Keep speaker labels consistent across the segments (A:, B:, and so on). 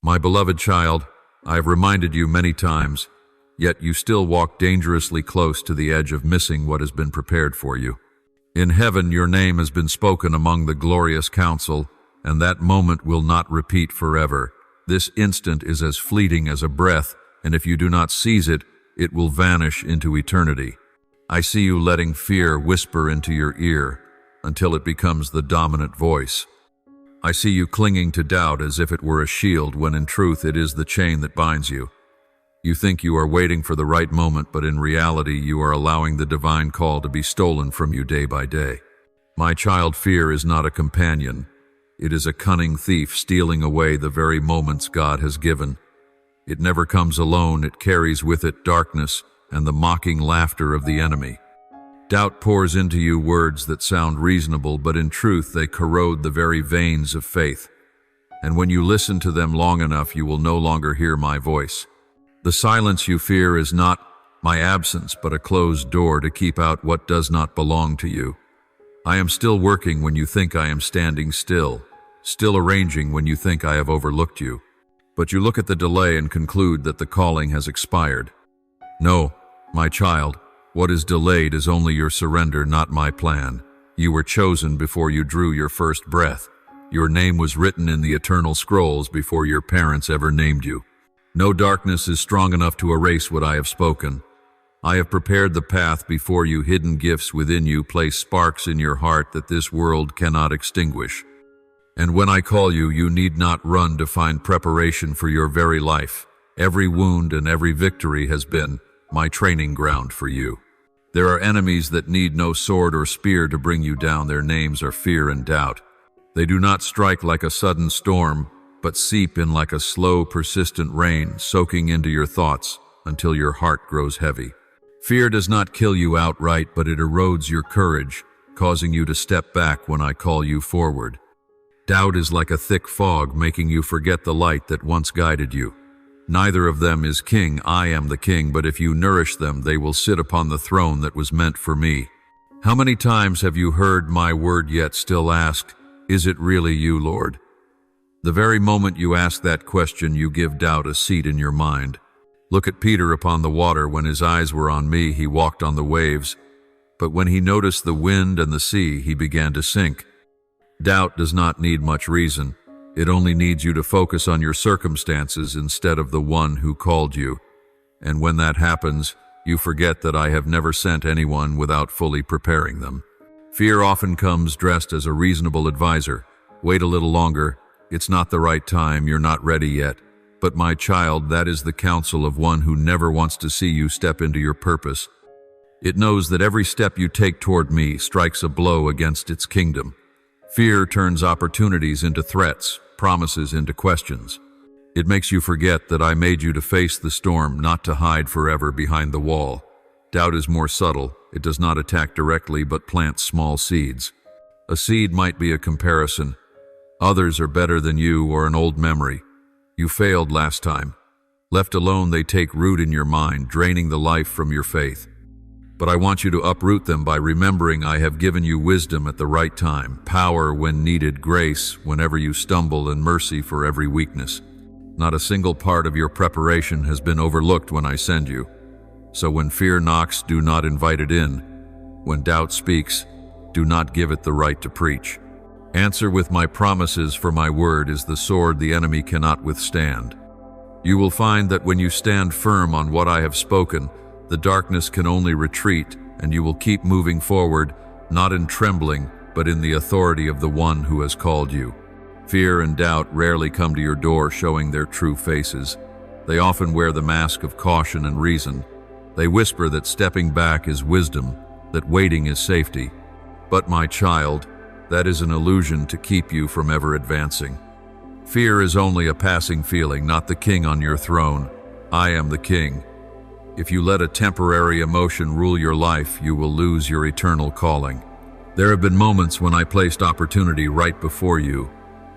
A: My beloved child, I have reminded you many times, yet you still walk dangerously close to the edge of missing what has been prepared for you. In heaven your name has been spoken among the glorious council, and that moment will not repeat forever. This instant is as fleeting as a breath, and if you do not seize it, it will vanish into eternity. I see you letting fear whisper into your ear until it becomes the dominant voice. I see you clinging to doubt as if it were a shield, when in truth it is the chain that binds you. You think you are waiting for the right moment, but in reality you are allowing the divine call to be stolen from you day by day. My child, fear is not a companion. It is a cunning thief stealing away the very moments God has given. It never comes alone. It carries with it darkness and the mocking laughter of the enemy. Doubt pours into you words that sound reasonable, but in truth they corrode the very veins of faith. And when you listen to them long enough, you will no longer hear my voice. The silence you fear is not my absence, but a closed door to keep out what does not belong to you. I am still working when you think I am standing still arranging when you think I have overlooked you. But you look at the delay and conclude that the calling has expired. No, my child, what is delayed is only your surrender, not my plan. You were chosen before you drew your first breath. Your name was written in the eternal scrolls before your parents ever named you. No darkness is strong enough to erase what I have spoken. I have prepared the path before you. Hidden gifts within you place sparks in your heart that this world cannot extinguish. And when I call you, you need not run to find preparation for your very life. Every wound and every victory has been my training ground for you. There are enemies that need no sword or spear to bring you down. Their names are fear and doubt. They do not strike like a sudden storm, but seep in like a slow, persistent rain, soaking into your thoughts until your heart grows heavy. Fear does not kill you outright, but it erodes your courage, causing you to step back when I call you forward. Doubt is like a thick fog, making you forget the light that once guided you. Neither of them is king. I am the king, but if you nourish them, they will sit upon the throne that was meant for me. How many times have you heard my word yet still ask, "Is it really you, Lord?" The very moment you ask that question, you give doubt a seat in your mind. Look at Peter upon the water. When his eyes were on me, he walked on the waves. But when he noticed the wind and the sea, he began to sink. Doubt does not need much reason. It only needs you to focus on your circumstances instead of the one who called you. And when that happens, you forget that I have never sent anyone without fully preparing them. Fear often comes dressed as a reasonable advisor. Wait a little longer. It's not the right time. You're not ready yet. But my child, that is the counsel of one who never wants to see you step into your purpose. It knows that every step you take toward me strikes a blow against its kingdom. Fear turns opportunities into threats, promises into questions. It makes you forget that I made you to face the storm, not to hide forever behind the wall. Doubt is more subtle. It does not attack directly, but plants small seeds. A seed might be a comparison. Others are better than you, or an old memory. You failed last time. Left alone, they take root in your mind, draining the life from your faith. But I want you to uproot them by remembering I have given you wisdom at the right time, power when needed, grace whenever you stumble, and mercy for every weakness. Not a single part of your preparation has been overlooked when I send you. So when fear knocks, do not invite it in. When doubt speaks, do not give it the right to preach. Answer with my promises, for my word is the sword the enemy cannot withstand. You will find that when you stand firm on what I have spoken, the darkness can only retreat, and you will keep moving forward, not in trembling, but in the authority of the one who has called you. Fear and doubt rarely come to your door showing their true faces. They often wear the mask of caution and reason. They whisper that stepping back is wisdom, that waiting is safety. But my child, that is an illusion to keep you from ever advancing. Fear is only a passing feeling, not the king on your throne. I am the king. If you let a temporary emotion rule your life, you will lose your eternal calling. There have been moments when I placed opportunity right before you,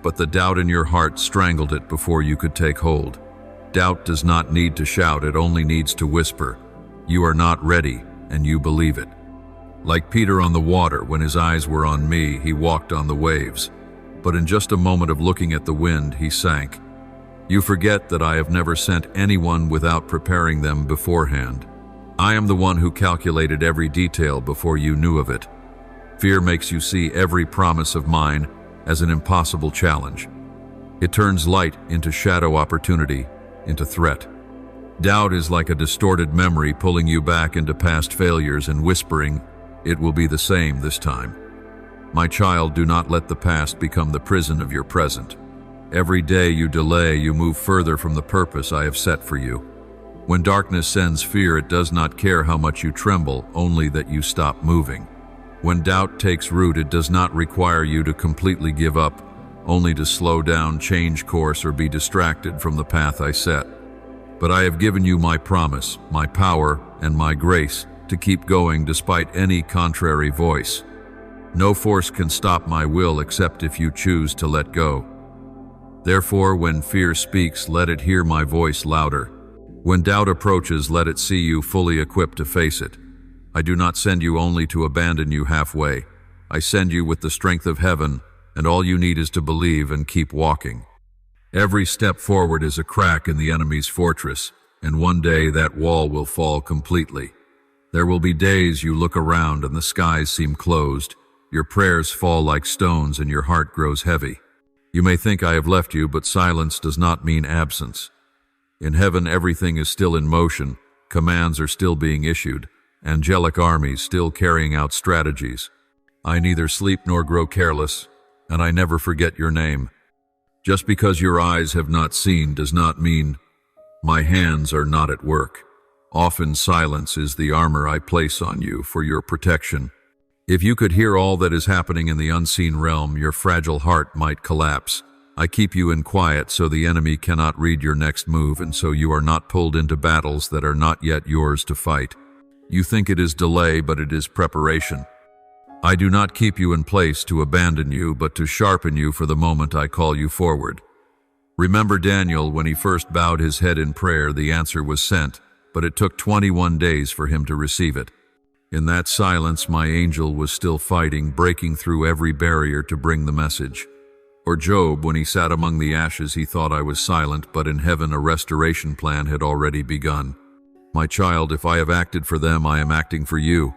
A: but the doubt in your heart strangled it before you could take hold. Doubt does not need to shout, it only needs to whisper. You are not ready, and you believe it. Like Peter on the water, when his eyes were on me, he walked on the waves. But in just a moment of looking at the wind, he sank. You forget that I have never sent anyone without preparing them beforehand. I am the one who calculated every detail before you knew of it. Fear makes you see every promise of mine as an impossible challenge. It turns light into shadow, opportunity into threat. Doubt is like a distorted memory pulling you back into past failures and whispering, "It will be the same this time." My child, do not let the past become the prison of your present. Every day you delay, you move further from the purpose I have set for you. When darkness sends fear, it does not care how much you tremble, only that you stop moving. When doubt takes root, it does not require you to completely give up, only to slow down, change course, or be distracted from the path I set. But I have given you my promise, my power, and my grace to keep going despite any contrary voice. No force can stop my will except if you choose to let go. Therefore, when fear speaks, let it hear my voice louder. When doubt approaches, let it see you fully equipped to face it. I do not send you only to abandon you halfway. I send you with the strength of heaven, and all you need is to believe and keep walking. Every step forward is a crack in the enemy's fortress, and one day that wall will fall completely. There will be days you look around and the skies seem closed, your prayers fall like stones, and your heart grows heavy. You may think I have left you, but silence does not mean absence. In heaven, everything is still in motion, commands are still being issued, angelic armies still carrying out strategies. I neither sleep nor grow careless, and I never forget your name. Just because your eyes have not seen does not mean my hands are not at work. Often silence is the armor I place on you for your protection. If you could hear all that is happening in the unseen realm, your fragile heart might collapse. I keep you in quiet so the enemy cannot read your next move, and so you are not pulled into battles that are not yet yours to fight. You think it is delay, but it is preparation. I do not keep you in place to abandon you, but to sharpen you for the moment I call you forward. Remember Daniel, when he first bowed his head in prayer, the answer was sent, but it took 21 days for him to receive it. In that silence, my angel was still fighting, breaking through every barrier to bring the message. Or Job, when he sat among the ashes, he thought I was silent, but in heaven a restoration plan had already begun. My child, if I have acted for them, I am acting for you.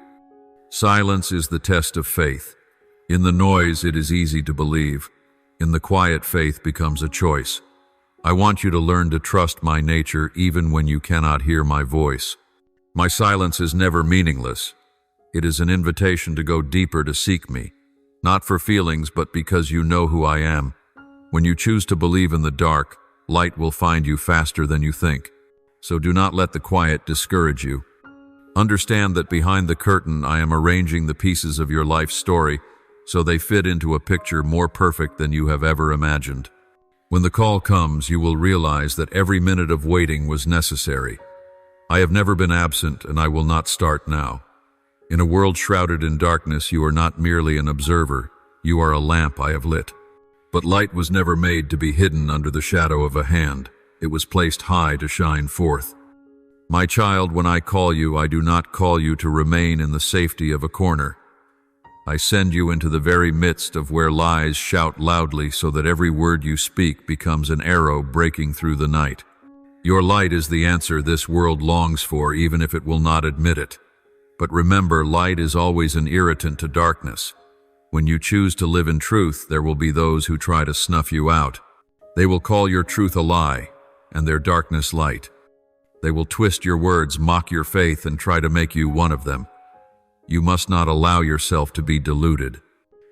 A: Silence is the test of faith. In the noise, it is easy to believe. In the quiet, faith becomes a choice. I want you to learn to trust my nature even when you cannot hear my voice. My silence is never meaningless. It is an invitation to go deeper, to seek me, not for feelings, but because you know who I am. When you choose to believe in the dark, light will find you faster than you think. So do not let the quiet discourage you. Understand that behind the curtain, I am arranging the pieces of your life story so they fit into a picture more perfect than you have ever imagined. When the call comes, you will realize that every minute of waiting was necessary. I have never been absent, and I will not start now. In a world shrouded in darkness, you are not merely an observer, you are a lamp I have lit. But light was never made to be hidden under the shadow of a hand. It was placed high to shine forth. My child, when I call you, I do not call you to remain in the safety of a corner. I send you into the very midst of where lies shout loudly so that every word you speak becomes an arrow breaking through the night. Your light is the answer this world longs for, even if it will not admit it. But remember, light is always an irritant to darkness. When you choose to live in truth, there will be those who try to snuff you out. They will call your truth a lie, and their darkness light. They will twist your words, mock your faith, and try to make you one of them. You must not allow yourself to be deluded.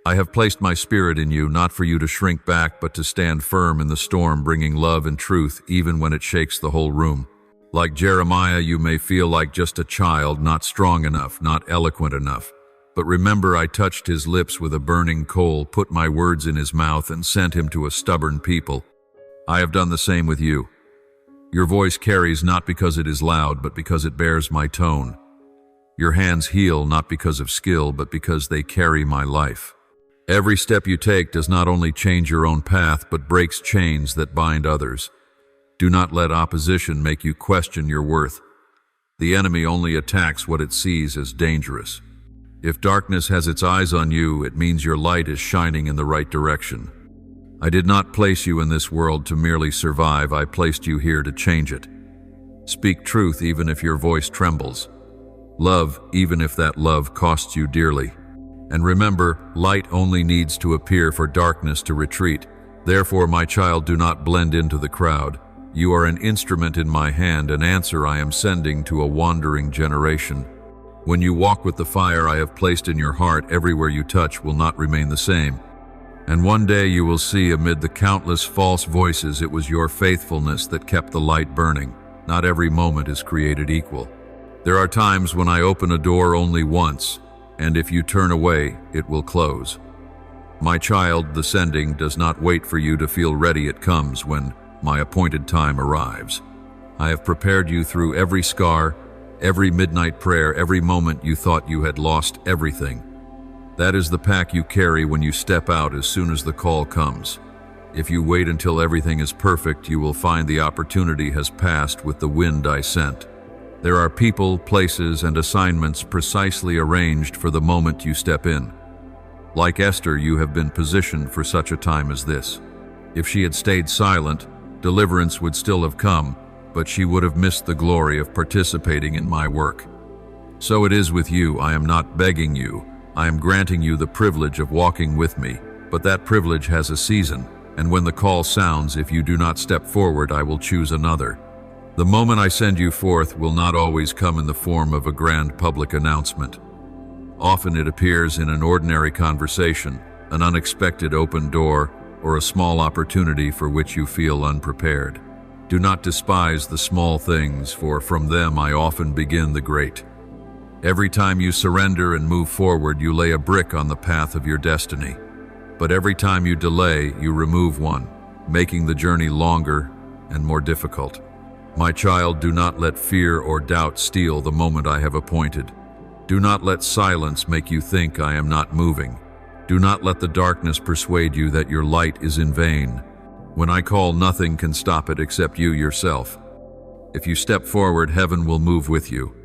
A: I have placed my spirit in you, not for you to shrink back, but to stand firm in the storm, bringing love and truth, even when it shakes the whole room. Like Jeremiah, you may feel like just a child, not strong enough, not eloquent enough. But remember, I touched his lips with a burning coal, put my words in his mouth, and sent him to a stubborn people. I have done the same with you. Your voice carries not because it is loud, but because it bears my tone. Your hands heal not because of skill, but because they carry my life. Every step you take does not only change your own path, but breaks chains that bind others. Do not let opposition make you question your worth. The enemy only attacks what it sees as dangerous. If darkness has its eyes on you, it means your light is shining in the right direction. I did not place you in this world to merely survive, I placed you here to change it. Speak truth even if your voice trembles. Love even if that love costs you dearly. And remember, light only needs to appear for darkness to retreat. Therefore, my child, do not blend into the crowd. You are an instrument in my hand, an answer I am sending to a wandering generation. When you walk with the fire I have placed in your heart, everywhere you touch will not remain the same. And one day you will see amid the countless false voices it was your faithfulness that kept the light burning. Not every moment is created equal. There are times when I open a door only once, and if you turn away, it will close. My child, the sending does not wait for you to feel ready. It comes when my appointed time arrives. I have prepared you through every scar, every midnight prayer, every moment you thought you had lost everything. That is the pack you carry when you step out as soon as the call comes. If you wait until everything is perfect, you will find the opportunity has passed with the wind I sent. There are people, places, and assignments precisely arranged for the moment you step in. Like Esther, you have been positioned for such a time as this. If she had stayed silent, deliverance would still have come, but she would have missed the glory of participating in my work. So it is with you. I am not begging you. I am granting you the privilege of walking with me, but that privilege has a season, and when the call sounds, if you do not step forward, I will choose another. The moment I send you forth will not always come in the form of a grand public announcement. Often it appears in an ordinary conversation, an unexpected open door, or a small opportunity for which you feel unprepared. Do not despise the small things, for from them I often begin the great. Every time you surrender and move forward, you lay a brick on the path of your destiny. But every time you delay, you remove one, making the journey longer and more difficult. My child, do not let fear or doubt steal the moment I have appointed. Do not let silence make you think I am not moving. Do not let the darkness persuade you that your light is in vain. When I call, nothing can stop it except you yourself. If you step forward, heaven will move with you.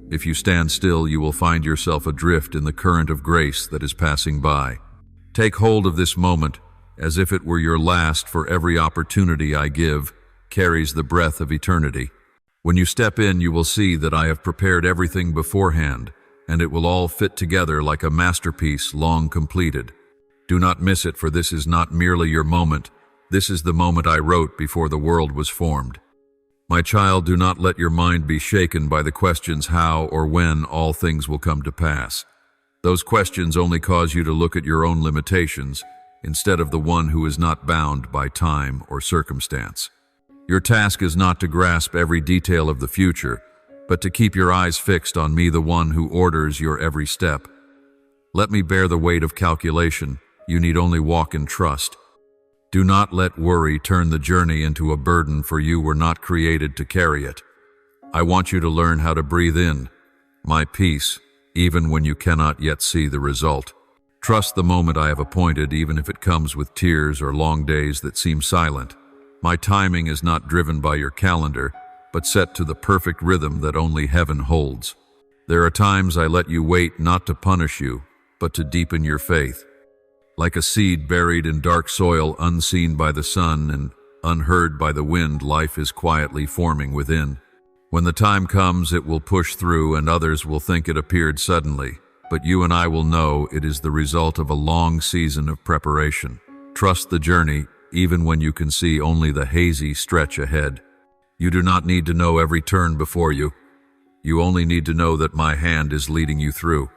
A: If you stand still, you will find yourself adrift in the current of grace that is passing by. Take hold of this moment as if it were your last, for every opportunity I give carries the breath of eternity. When you step in, you will see that I have prepared everything beforehand, and it will all fit together like a masterpiece long completed. Do not miss it, for this is not merely your moment. This is the moment I wrote before the world was formed. My child, do not let your mind be shaken by the questions how or when all things will come to pass. Those questions only cause you to look at your own limitations instead of the one who is not bound by time or circumstance. Your task is not to grasp every detail of the future, but to keep your eyes fixed on me, the one who orders your every step. Let me bear the weight of calculation. You need only walk in trust. Do not let worry turn the journey into a burden, for you were not created to carry it. I want you to learn how to breathe in my peace, even when you cannot yet see the result. Trust the moment I have appointed, even if it comes with tears or long days that seem silent. My timing is not driven by your calendar, but set to the perfect rhythm that only heaven holds. There are times I let you wait, not to punish you, but to deepen your faith. Like a seed buried in dark soil, unseen by the sun and unheard by the wind, life is quietly forming within. When the time comes, it will push through, and others will think it appeared suddenly, but you and I will know it is the result of a long season of preparation. Trust the journey, even when you can see only the hazy stretch ahead. You do not need to know every turn before you. You only need to know that my hand is leading you through.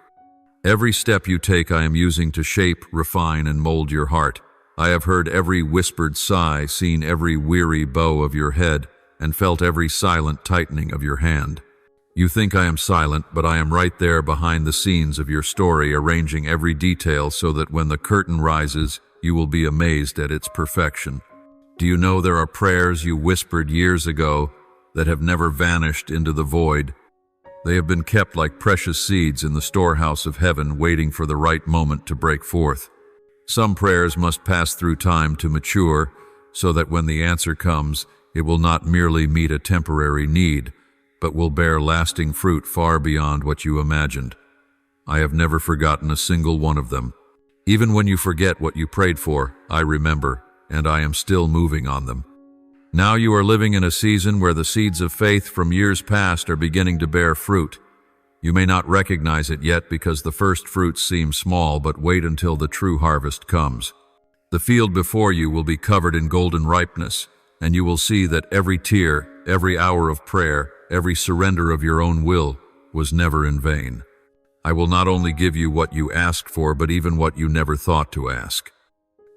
A: Every step you take I am using to shape, refine, and mold your heart. I have heard every whispered sigh, seen every weary bow of your head, and felt every silent tightening of your hand. You think I am silent, but I am right there behind the scenes of your story, arranging every detail so that when the curtain rises, you will be amazed at its perfection. Do you know there are prayers you whispered years ago that have never vanished into the void? They have been kept like precious seeds in the storehouse of heaven, waiting for the right moment to break forth. Some prayers must pass through time to mature, so that when the answer comes, it will not merely meet a temporary need, but will bear lasting fruit far beyond what you imagined. I have never forgotten a single one of them. Even when you forget what you prayed for, I remember, and I am still moving on them. Now you are living in a season where the seeds of faith from years past are beginning to bear fruit. You may not recognize it yet because the first fruits seem small, but wait until the true harvest comes. The field before you will be covered in golden ripeness, and you will see that every tear, every hour of prayer, every surrender of your own will was never in vain. I will not only give you what you asked for, but even what you never thought to ask.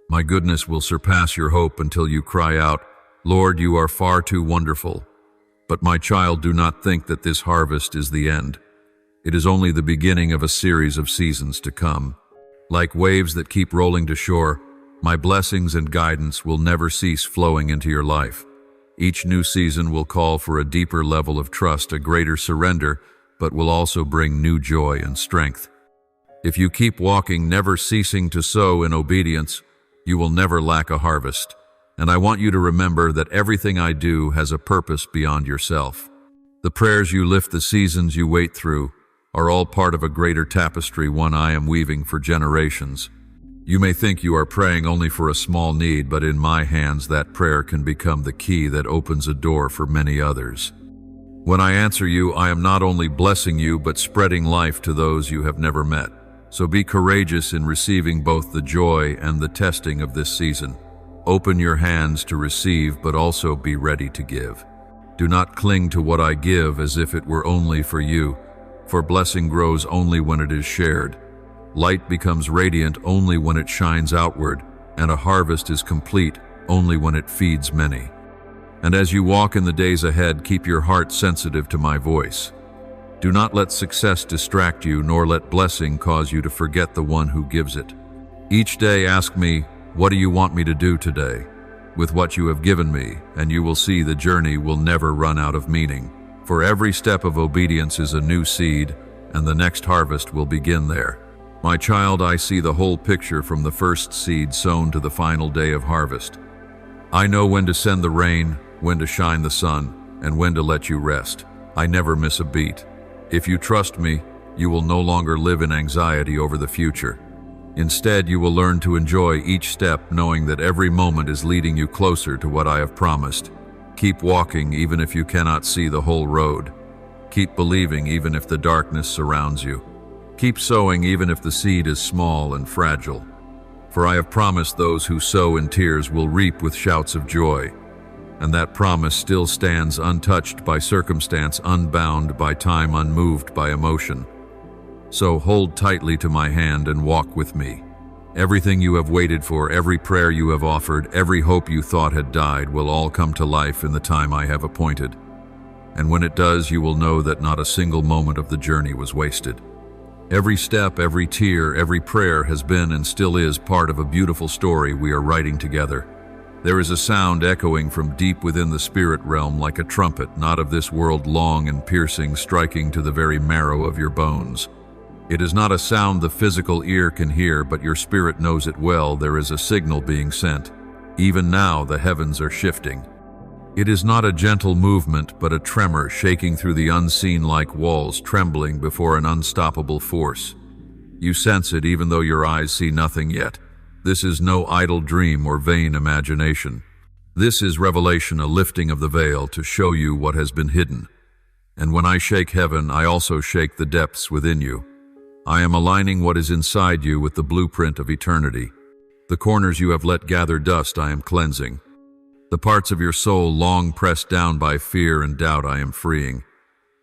A: My goodness will surpass your hope until you cry out, "Lord, you are far too wonderful." But my child, do not think that this harvest is the end. It is only the beginning of a series of seasons to come. Like waves that keep rolling to shore, my blessings and guidance will never cease flowing into your life. Each new season will call for a deeper level of trust, a greater surrender, but will also bring new joy and strength. If you keep walking, never ceasing to sow in obedience, you will never lack a harvest. And I want you to remember that everything I do has a purpose beyond yourself. The prayers you lift, the seasons you wait through, are all part of a greater tapestry, one I am weaving for generations. You may think you are praying only for a small need, but in my hands that prayer can become the key that opens a door for many others. When I answer you, I am not only blessing you, but spreading life to those you have never met. So be courageous in receiving both the joy and the testing of this season. Open your hands to receive, but also be ready to give. Do not cling to what I give as if it were only for you, for blessing grows only when it is shared. Light becomes radiant only when it shines outward, and a harvest is complete only when it feeds many. And as you walk in the days ahead, keep your heart sensitive to my voice. Do not let success distract you, nor let blessing cause you to forget the one who gives it. Each day ask me, "What do you want me to do today?" with what you have given me, and you will see the journey will never run out of meaning. For every step of obedience is a new seed, and the next harvest will begin there. My child, I see the whole picture from the first seed sown to the final day of harvest. I know when to send the rain, when to shine the sun, and when to let you rest. I never miss a beat. If you trust me, you will no longer live in anxiety over the future. Instead, you will learn to enjoy each step, knowing that every moment is leading you closer to what I have promised. Keep walking even if you cannot see the whole road. Keep believing even if the darkness surrounds you. Keep sowing even if the seed is small and fragile. For I have promised those who sow in tears will reap with shouts of joy. And that promise still stands, untouched by circumstance, unbound by time, unmoved by emotion. So hold tightly to my hand and walk with me. Everything you have waited for, every prayer you have offered, every hope you thought had died will all come to life in the time I have appointed. And when it does, you will know that not a single moment of the journey was wasted. Every step, every tear, every prayer has been and still is part of a beautiful story we are writing together. There is a sound echoing from deep within the spirit realm like a trumpet, not of this world, long and piercing, striking to the very marrow of your bones. It is not a sound the physical ear can hear, but your spirit knows it well. There is a signal being sent. Even now the heavens are shifting. It is not a gentle movement, but a tremor shaking through the unseen like walls, trembling before an unstoppable force. You sense it even though your eyes see nothing yet. This is no idle dream or vain imagination. This is revelation, a lifting of the veil to show you what has been hidden. And when I shake heaven, I also shake the depths within you. I am aligning what is inside you with the blueprint of eternity. The corners you have let gather dust, I am cleansing. The parts of your soul long pressed down by fear and doubt, I am freeing.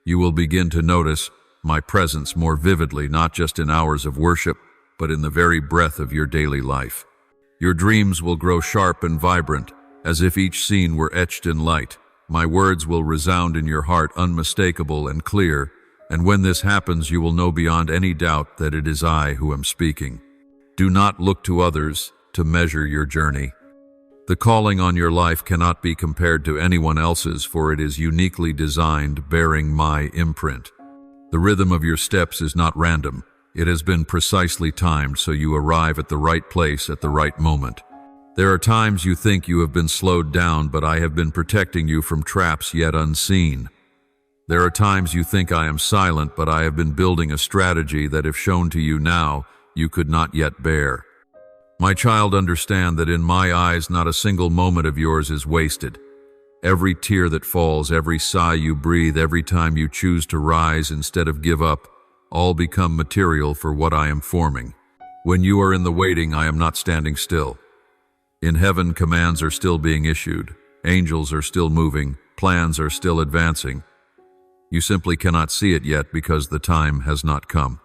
A: You will begin to notice my presence more vividly, not just in hours of worship, but in the very breath of your daily life. Your dreams will grow sharp and vibrant, as if each scene were etched in light. My words will resound in your heart, unmistakable and clear, and when this happens, you will know beyond any doubt that it is I who am speaking. Do not look to others to measure your journey. The calling on your life cannot be compared to anyone else's, for it is uniquely designed, bearing my imprint. The rhythm of your steps is not random. It has been precisely timed so you arrive at the right place at the right moment. There are times you think you have been slowed down, but I have been protecting you from traps yet unseen. There are times you think I am silent, but I have been building a strategy that if shown to you now, you could not yet bear. My child, understand that in my eyes not a single moment of yours is wasted. Every tear that falls, every sigh you breathe, every time you choose to rise instead of give up, all become material for what I am forming. When you are in the waiting, I am not standing still. In heaven, commands are still being issued. Angels are still moving. Plans are still advancing. You simply cannot see it yet because the time has not come.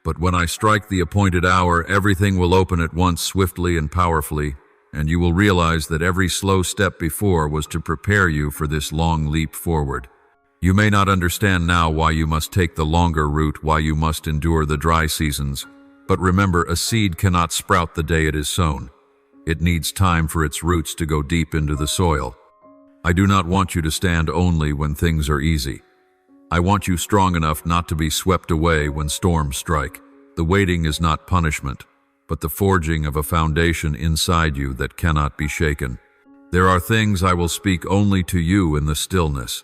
A: But when I strike the appointed hour, everything will open at once swiftly and powerfully, and you will realize that every slow step before was to prepare you for this long leap forward. You may not understand now why you must take the longer route, why you must endure the dry seasons, but remember, a seed cannot sprout the day it is sown. It needs time for its roots to go deep into the soil. I do not want you to stand only when things are easy. I want you strong enough not to be swept away when storms strike. The waiting is not punishment, but the forging of a foundation inside you that cannot be shaken. There are things I will speak only to you in the stillness.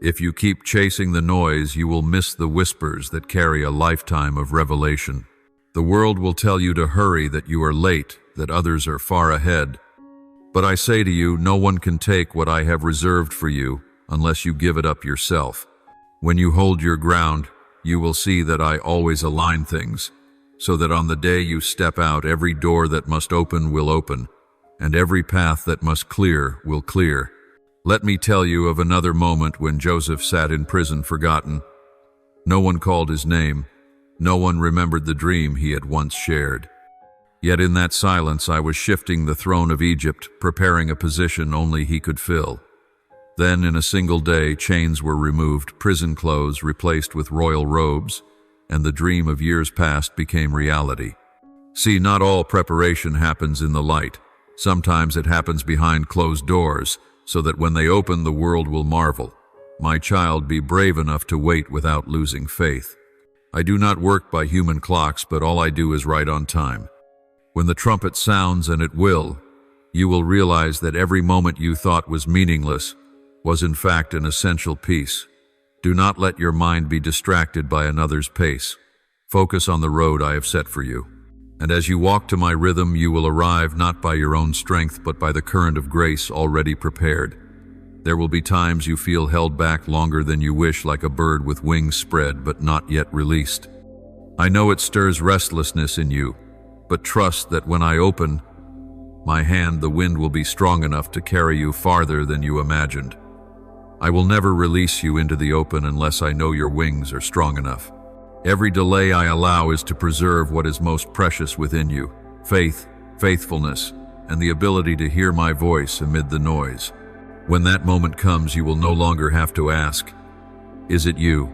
A: If you keep chasing the noise, you will miss the whispers that carry a lifetime of revelation. The world will tell you to hurry, that you are late, that others are far ahead. But I say to you, no one can take what I have reserved for you unless you give it up yourself. When you hold your ground, you will see that I always align things, so that on the day you step out, every door that must open will open, and every path that must clear will clear. Let me tell you of another moment when Joseph sat in prison forgotten. No one called his name. No one remembered the dream he had once shared. Yet in that silence I was shifting the throne of Egypt, preparing a position only he could fill. Then, in a single day, chains were removed, prison clothes replaced with royal robes, and the dream of years past became reality. See, not all preparation happens in the light. Sometimes it happens behind closed doors, so that when they open, the world will marvel. My child, be brave enough to wait without losing faith. I do not work by human clocks, but all I do is right on time. When the trumpet sounds, and it will, you will realize that every moment you thought was meaningless was in fact an essential piece. Do not let your mind be distracted by another's pace. Focus on the road I have set for you. And as you walk to my rhythm, you will arrive not by your own strength, but by the current of grace already prepared. There will be times you feel held back longer than you wish, like a bird with wings spread but not yet released. I know it stirs restlessness in you, but trust that when I open my hand, the wind will be strong enough to carry you farther than you imagined. I will never release you into the open unless I know your wings are strong enough. Every delay I allow is to preserve what is most precious within you: faith, faithfulness, and the ability to hear my voice amid the noise. When that moment comes, you will no longer have to ask, "Is it you?"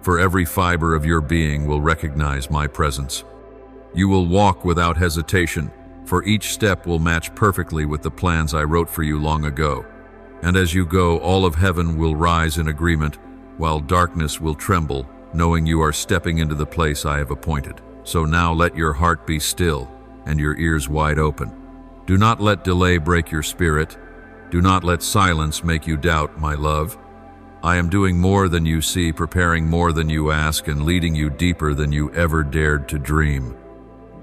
A: For every fiber of your being will recognize my presence. You will walk without hesitation, for each step will match perfectly with the plans I wrote for you long ago. And as you go, all of heaven will rise in agreement, while darkness will tremble, knowing you are stepping into the place I have appointed. So now let your heart be still and your ears wide open. Do not let delay break your spirit. Do not let silence make you doubt, my love. I am doing more than you see, preparing more than you ask, and leading you deeper than you ever dared to dream.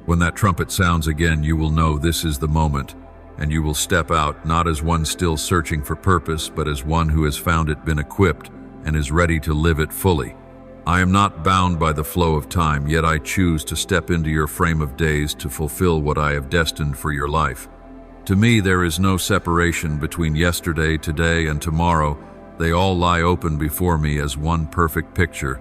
A: When that trumpet sounds again, you will know this is the moment, and you will step out not as one still searching for purpose, but as one who has found it, been equipped, and is ready to live it fully. I am not bound by the flow of time, yet I choose to step into your frame of days to fulfill what I have destined for your life. To me, there is no separation between yesterday, today, and tomorrow. They all lie open before me as one perfect picture.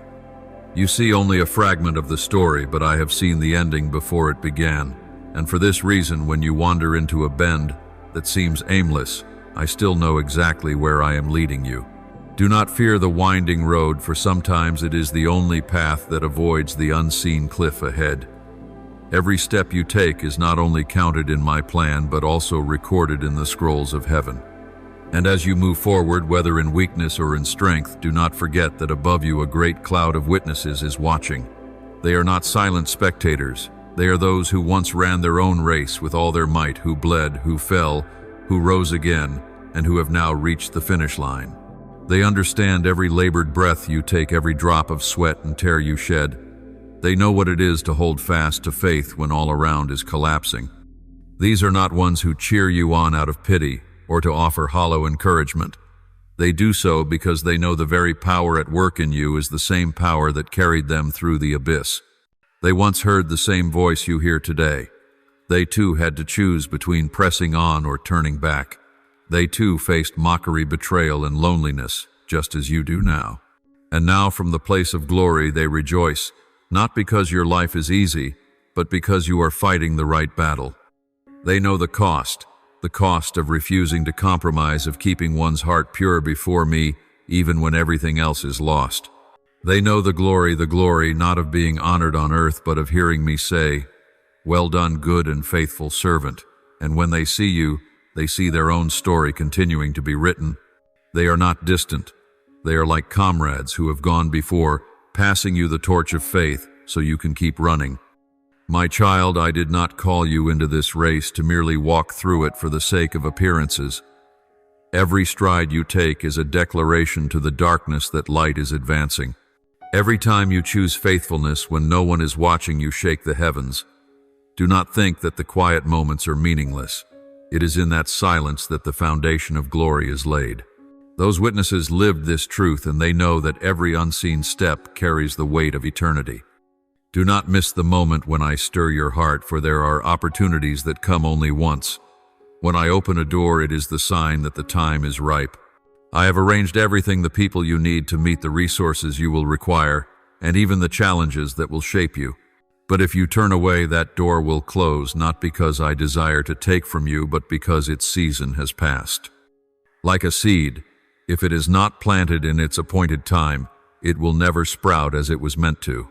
A: You see only a fragment of the story, but I have seen the ending before it began. And for this reason, when you wander into a bend that seems aimless, I still know exactly where I am leading you. Do not fear the winding road, for sometimes it is the only path that avoids the unseen cliff ahead. Every step you take is not only counted in my plan, but also recorded in the scrolls of heaven. And as you move forward, whether in weakness or in strength, do not forget that above you a great cloud of witnesses is watching. They are not silent spectators. They are those who once ran their own race with all their might, who bled, who fell, who rose again, and who have now reached the finish line. They understand every labored breath you take, every drop of sweat and tear you shed. They know what it is to hold fast to faith when all around is collapsing. These are not ones who cheer you on out of pity or to offer hollow encouragement. They do so because they know the very power at work in you is the same power that carried them through the abyss. They once heard the same voice you hear today. They too had to choose between pressing on or turning back. They too faced mockery, betrayal, and loneliness, just as you do now. And now from the place of glory they rejoice, not because your life is easy, but because you are fighting the right battle. They know the cost of refusing to compromise, of keeping one's heart pure before me, even when everything else is lost. They know the glory not of being honored on earth, but of hearing me say, "Well done, good and faithful servant." And when they see you, they see their own story continuing to be written. They are not distant. They are like comrades who have gone before, passing you the torch of faith so you can keep running. My child, I did not call you into this race to merely walk through it for the sake of appearances. Every stride you take is a declaration to the darkness that light is advancing. Every time you choose faithfulness when no one is watching you shake the heavens. Do not think that the quiet moments are meaningless. It is in that silence that the foundation of glory is laid. Those witnesses lived this truth, and they know that every unseen step carries the weight of eternity. Do not miss the moment when I stir your heart, for there are opportunities that come only once. When I open a door, it is the sign that the time is ripe. I have arranged everything, the people you need to meet the resources you will require, and even the challenges that will shape you. But if you turn away, that door will close, not because I desire to take from you, but because its season has passed. Like a seed, if it is not planted in its appointed time, it will never sprout as it was meant to.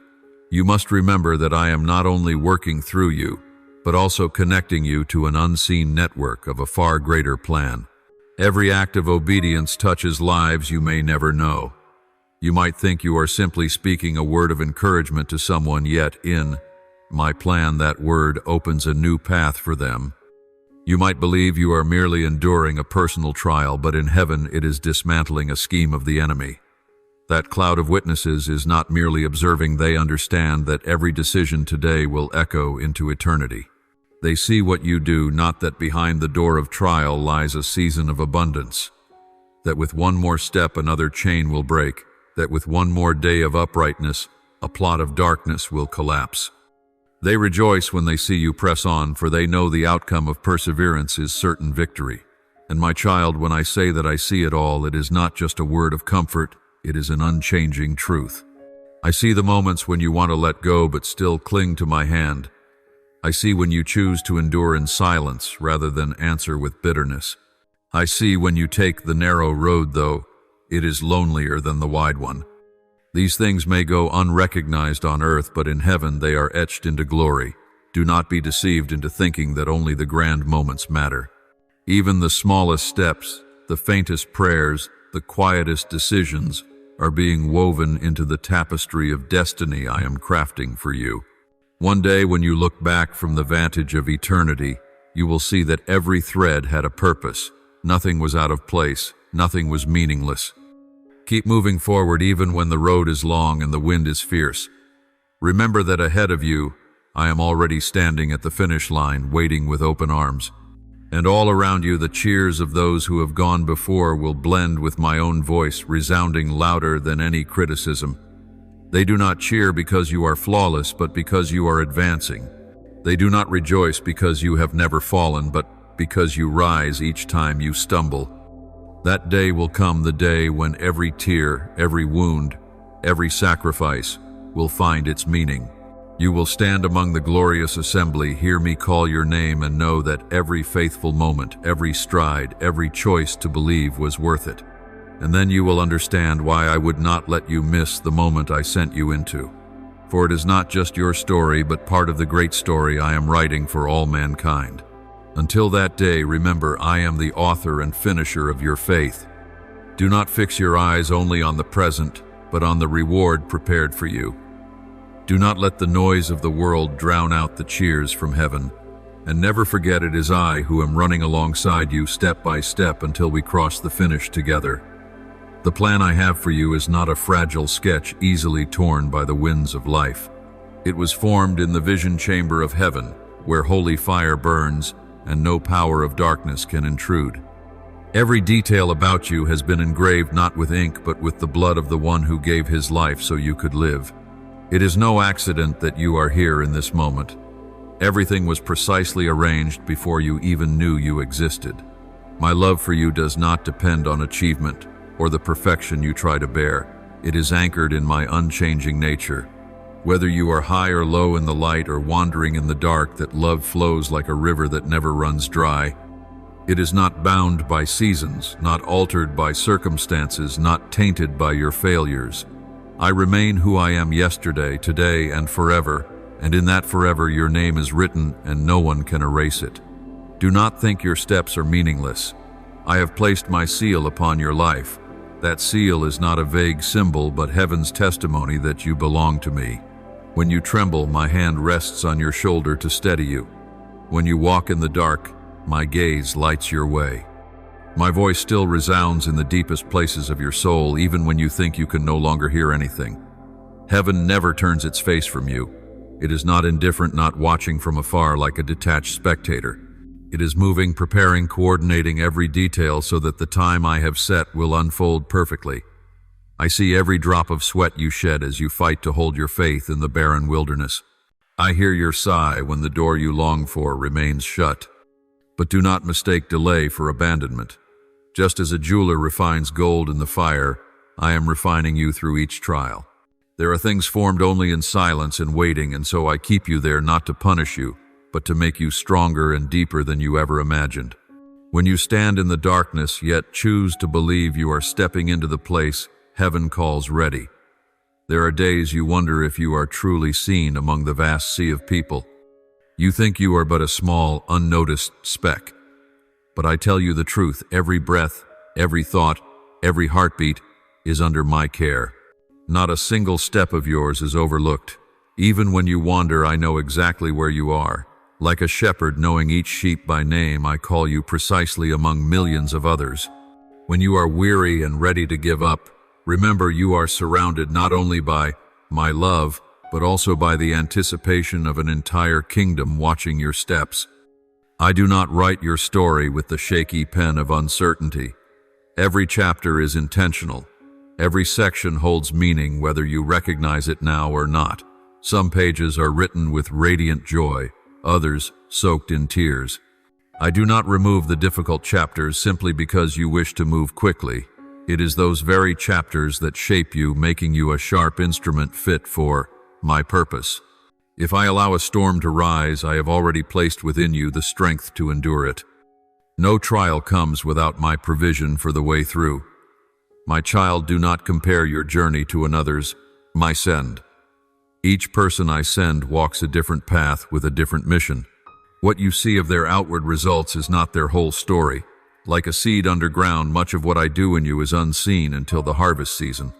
A: You must remember that I am not only working through you, but also connecting you to an unseen network of a far greater plan. Every act of obedience touches lives you may never know. You might think you are simply speaking a word of encouragement to someone, yet in my plan that word opens a new path for them. You might believe you are merely enduring a personal trial, but in heaven it is dismantling a scheme of the enemy. That cloud of witnesses is not merely observing, they understand that every decision today will echo into eternity. They see what you do, not that behind the door of trial lies a season of abundance. That with one more step another chain will break, that with one more day of uprightness a plot of darkness will collapse. They rejoice when they see you press on, for they know the outcome of perseverance is certain victory. And my child, when I say that I see it all, it is not just a word of comfort, it is an unchanging truth. I see the moments when you want to let go but still cling to my hand. I see when you choose to endure in silence rather than answer with bitterness. I see when you take the narrow road, though it is lonelier than the wide one. These things may go unrecognized on earth, but in heaven they are etched into glory. Do not be deceived into thinking that only the grand moments matter. Even the smallest steps, the faintest prayers, the quietest decisions are being woven into the tapestry of destiny I am crafting for you. One day when you look back from the vantage of eternity, you will see that every thread had a purpose. Nothing was out of place, nothing was meaningless. Keep moving forward even when the road is long and the wind is fierce. Remember that ahead of you, I am already standing at the finish line, waiting with open arms. And all around you, the cheers of those who have gone before will blend with my own voice, resounding louder than any criticism. They do not cheer because you are flawless, but because you are advancing. They do not rejoice because you have never fallen, but because you rise each time you stumble. That day will come, the day when every tear, every wound, every sacrifice will find its meaning. You will stand among the glorious assembly, hear me call your name, and know that every faithful moment, every stride, every choice to believe was worth it. And then you will understand why I would not let you miss the moment I sent you into. For it is not just your story, but part of the great story I am writing for all mankind. Until that day, remember, I am the author and finisher of your faith. Do not fix your eyes only on the present, but on the reward prepared for you. Do not let the noise of the world drown out the cheers from heaven. And never forget it is I who am running alongside you step by step until we cross the finish together. The plan I have for you is not a fragile sketch easily torn by the winds of life. It was formed in the vision chamber of heaven, where holy fire burns and no power of darkness can intrude. Every detail about you has been engraved not with ink but with the blood of the one who gave his life so you could live. It is no accident that you are here in this moment. Everything was precisely arranged before you even knew you existed. My love for you does not depend on achievement or the perfection you try to bear. It is anchored in my unchanging nature. Whether you are high or low in the light or wandering in the dark, that love flows like a river that never runs dry. It is not bound by seasons, not altered by circumstances, not tainted by your failures. I remain who I am yesterday, today, and forever, and in that forever your name is written and no one can erase it. Do not think your steps are meaningless. I have placed my seal upon your life. That seal is not a vague symbol but heaven's testimony that you belong to me. When you tremble, my hand rests on your shoulder to steady you. When you walk in the dark, my gaze lights your way. My voice still resounds in the deepest places of your soul, even when you think you can no longer hear anything. Heaven never turns its face from you. It is not indifferent, not watching from afar like a detached spectator. It is moving, preparing, coordinating every detail so that the time I have set will unfold perfectly. I see every drop of sweat you shed as you fight to hold your faith in the barren wilderness. I hear your sigh when the door you long for remains shut. But do not mistake delay for abandonment. Just as a jeweler refines gold in the fire, I am refining you through each trial. There are things formed only in silence and waiting, and so I keep you there not to punish you, but to make you stronger and deeper than you ever imagined. When you stand in the darkness, yet choose to believe you are stepping into the place heaven calls ready. There are days you wonder if you are truly seen among the vast sea of people. You think you are but a small, unnoticed speck. But I tell you the truth, every breath, every thought, every heartbeat is under my care. Not a single step of yours is overlooked. Even when you wander, I know exactly where you are. Like a shepherd knowing each sheep by name, I call you precisely among millions of others. When you are weary and ready to give up, remember you are surrounded not only by my love, but also by the anticipation of an entire kingdom watching your steps. I do not write your story with the shaky pen of uncertainty. Every chapter is intentional. Every section holds meaning whether you recognize it now or not. Some pages are written with radiant joy, others soaked in tears. I do not remove the difficult chapters simply because you wish to move quickly. It is those very chapters that shape you, making you a sharp instrument fit for my purpose. If I allow a storm to rise, I have already placed within you the strength to endure it. No trial comes without my provision for the way through. My child, do not compare your journey to another's, my send. Each person I send walks a different path with a different mission. What you see of their outward results is not their whole story. Like a seed underground, much of what I do in you is unseen until the harvest season.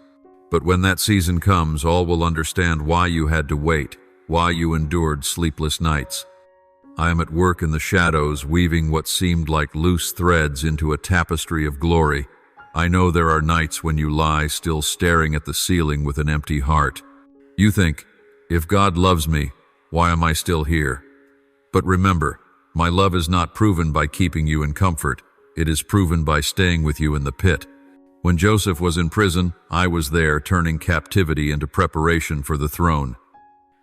A: But when that season comes, all will understand why you had to wait, why you endured sleepless nights. I am at work in the shadows, weaving what seemed like loose threads into a tapestry of glory. I know there are nights when you lie still staring at the ceiling with an empty heart. You think, if God loves me, why am I still here? But remember, my love is not proven by keeping you in comfort. It is proven by staying with you in the pit. When Joseph was in prison, I was there, turning captivity into preparation for the throne.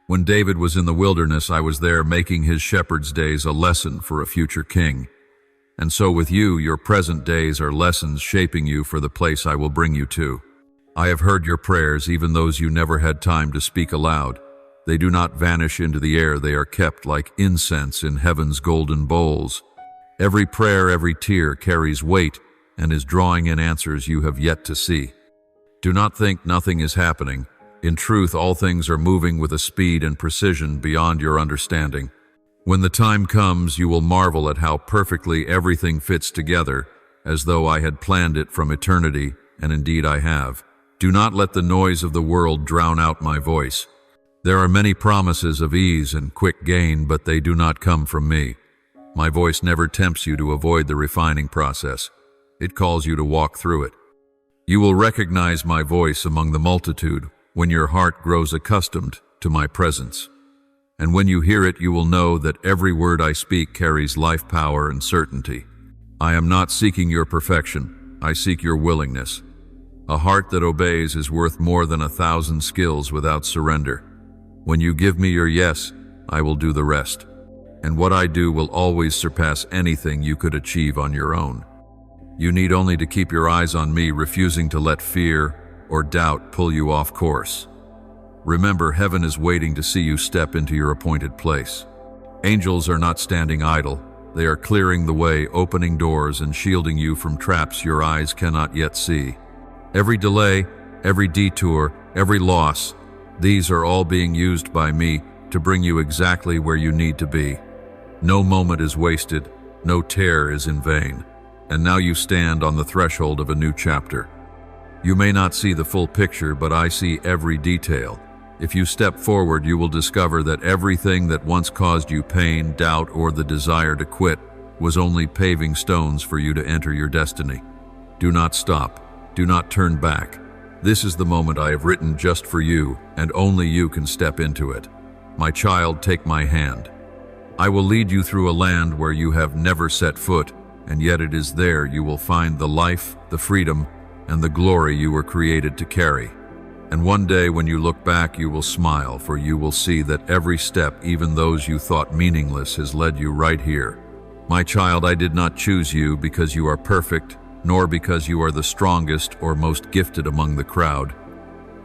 A: When David was in the wilderness, I was there, making his shepherd's days a lesson for a future king. And so with you, your present days are lessons shaping you for the place I will bring you to. I have heard your prayers, even those you never had time to speak aloud. They do not vanish into the air. They are kept like incense in heaven's golden bowls. Every prayer, every tear carries weight and is drawing in answers you have yet to see. Do not think nothing is happening. In truth, all things are moving with a speed and precision beyond your understanding. When the time comes, you will marvel at how perfectly everything fits together, as though I had planned it from eternity, and indeed I have. Do not let the noise of the world drown out my voice. There are many promises of ease and quick gain, but they do not come from me. My voice never tempts you to avoid the refining process. It calls you to walk through it. You will recognize my voice among the multitude when your heart grows accustomed to my presence. And when you hear it, you will know that every word I speak carries life power and certainty. I am not seeking your perfection. I seek your willingness. A heart that obeys is worth more than 1,000 skills without surrender. When you give me your yes, I will do the rest. And what I do will always surpass anything you could achieve on your own. You need only to keep your eyes on me, refusing to let fear or doubt pull you off course. Remember, heaven is waiting to see you step into your appointed place. Angels are not standing idle. They are clearing the way, opening doors, and shielding you from traps your eyes cannot yet see. Every delay, every detour, every loss, these are all being used by me to bring you exactly where you need to be. No moment is wasted, no tear is in vain. And now you stand on the threshold of a new chapter. You may not see the full picture, but I see every detail. If you step forward, you will discover that everything that once caused you pain, doubt, or the desire to quit was only paving stones for you to enter your destiny. Do not stop. Do not turn back. This is the moment I have written just for you, and only you can step into it. My child, take my hand. I will lead you through a land where you have never set foot, and yet it is there you will find the life, the freedom, and the glory you were created to carry. And one day when you look back, you will smile, for you will see that every step, even those you thought meaningless, has led you right here. My child, I did not choose you because you are perfect, nor because you are the strongest or most gifted among the crowd.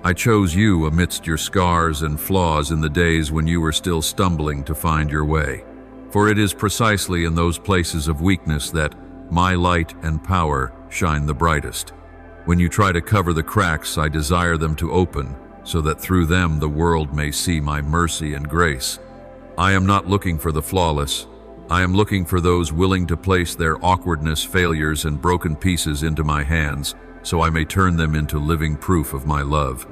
A: I chose you amidst your scars and flaws in the days when you were still stumbling to find your way. For it is precisely in those places of weakness that my light and power shine the brightest. When you try to cover the cracks, I desire them to open, so that through them the world may see my mercy and grace. I am not looking for the flawless. I am looking for those willing to place their awkwardness, failures, and broken pieces into my hands, so I may turn them into living proof of my love.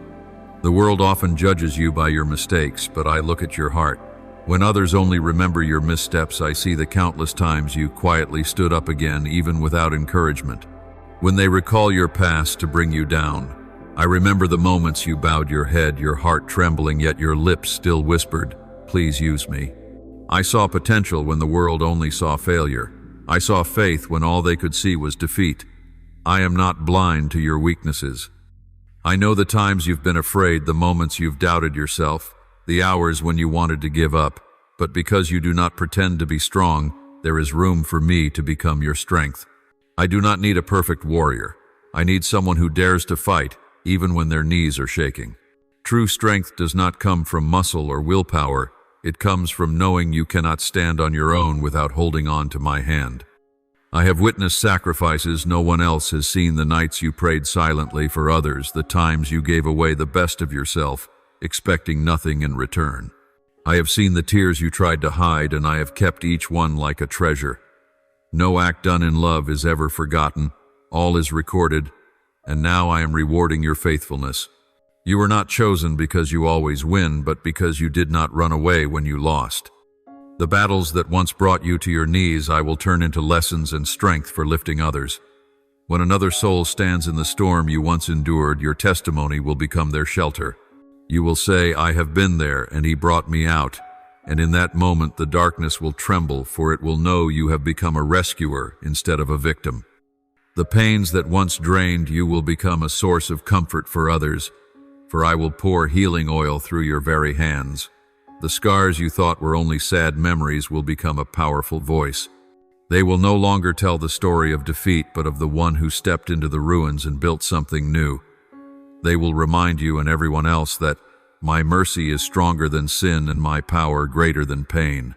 A: The world often judges you by your mistakes, but I look at your heart. When others only remember your missteps, I see the countless times you quietly stood up again, even without encouragement. When they recall your past to bring you down, I remember the moments you bowed your head, your heart trembling, yet your lips still whispered, "Please use me." I saw potential when the world only saw failure. I saw faith when all they could see was defeat. I am not blind to your weaknesses. I know the times you've been afraid, the moments you've doubted yourself, the hours when you wanted to give up, but because you do not pretend to be strong, there is room for me to become your strength. I do not need a perfect warrior. I need someone who dares to fight, even when their knees are shaking. True strength does not come from muscle or willpower. It comes from knowing you cannot stand on your own without holding on to my hand. I have witnessed sacrifices no one else has seen, the nights you prayed silently for others, the times you gave away the best of yourself, expecting nothing in return. I have seen the tears you tried to hide, and I have kept each one like a treasure. No act done in love is ever forgotten. All is recorded, and now I am rewarding your faithfulness. You were not chosen because you always win, but because you did not run away when you lost. The battles that once brought you to your knees, I will turn into lessons and strength for lifting others. When another soul stands in the storm you once endured, your testimony will become their shelter. You will say, "I have been there, and he brought me out." And in that moment the darkness will tremble, for it will know you have become a rescuer instead of a victim. The pains that once drained you will become a source of comfort for others, for I will pour healing oil through your very hands. The scars you thought were only sad memories will become a powerful voice. They will no longer tell the story of defeat, but of the one who stepped into the ruins and built something new. They will remind you and everyone else that my mercy is stronger than sin and my power greater than pain.